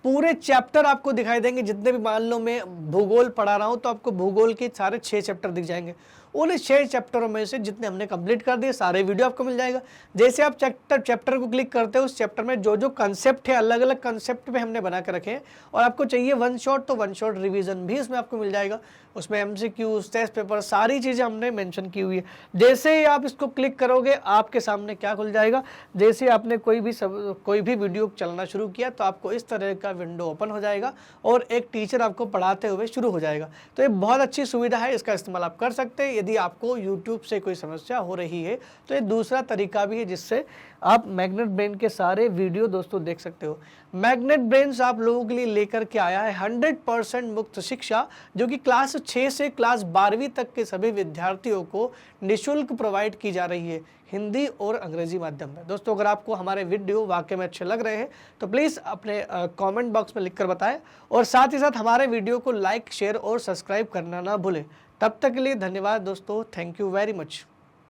A: पूरे चैप्टर आपको दिखाई देंगे। जितने भी, मान लो मैं भूगोल पढ़ा रहा हूं तो आपको भूगोल के सारे 6 चैप्टर दिख जाएंगे। उन 6 चैप्टरों में से जितने हमने कंप्लीट कर दिए सारे वीडियो आपको मिल जाएगा। जैसे आप चैप्टर को क्लिक करते हो उस चैप्टर में जो जो कंसेप्ट है अलग अलग कंसेप्ट पे हमने बना कर रखे हैं, और आपको चाहिए वन शॉट तो वन शॉट रिवीजन भी इसमें आपको मिल जाएगा। उसमें एमसीक्यूज, टेस्ट पेपर, सारी चीज़ें हमने मेंशन की हुई है। जैसे ही आप इसको क्लिक करोगे आपके सामने क्या खुल जाएगा, जैसे आपने कोई भी वीडियो चलना शुरू किया तो आपको इस तरह का विंडो ओपन हो जाएगा और एक टीचर आपको पढ़ाते हुए शुरू हो जाएगा। तो ये बहुत अच्छी सुविधा है, इसका इस्तेमाल आप कर सकते हैं। यदि आपको YouTube से कोई समस्या हो रही है तो ये दूसरा तरीका भी है जिससे आप मैग्नेट ब्रेन के सारे वीडियो दोस्तों देख सकते हो। मैग्नेट ब्रेन्स आप लोगों के लिए लेकर के आया है 100% मुफ्त शिक्षा, जो कि क्लास 6 से क्लास 12वीं तक के सभी विद्यार्थियों को निःशुल्क प्रोवाइड की जा रही है, हिंदी और अंग्रेजी माध्यम में। दोस्तों अगर आपको हमारे वीडियो वाकई में अच्छे लग रहे हैं तो प्लीज़ अपने कमेंट बॉक्स में लिखकर बताएं, और साथ ही साथ हमारे वीडियो को लाइक, शेयर और सब्सक्राइब करना ना भूलें। तब तक के लिए धन्यवाद दोस्तों, थैंक यू वेरी मच।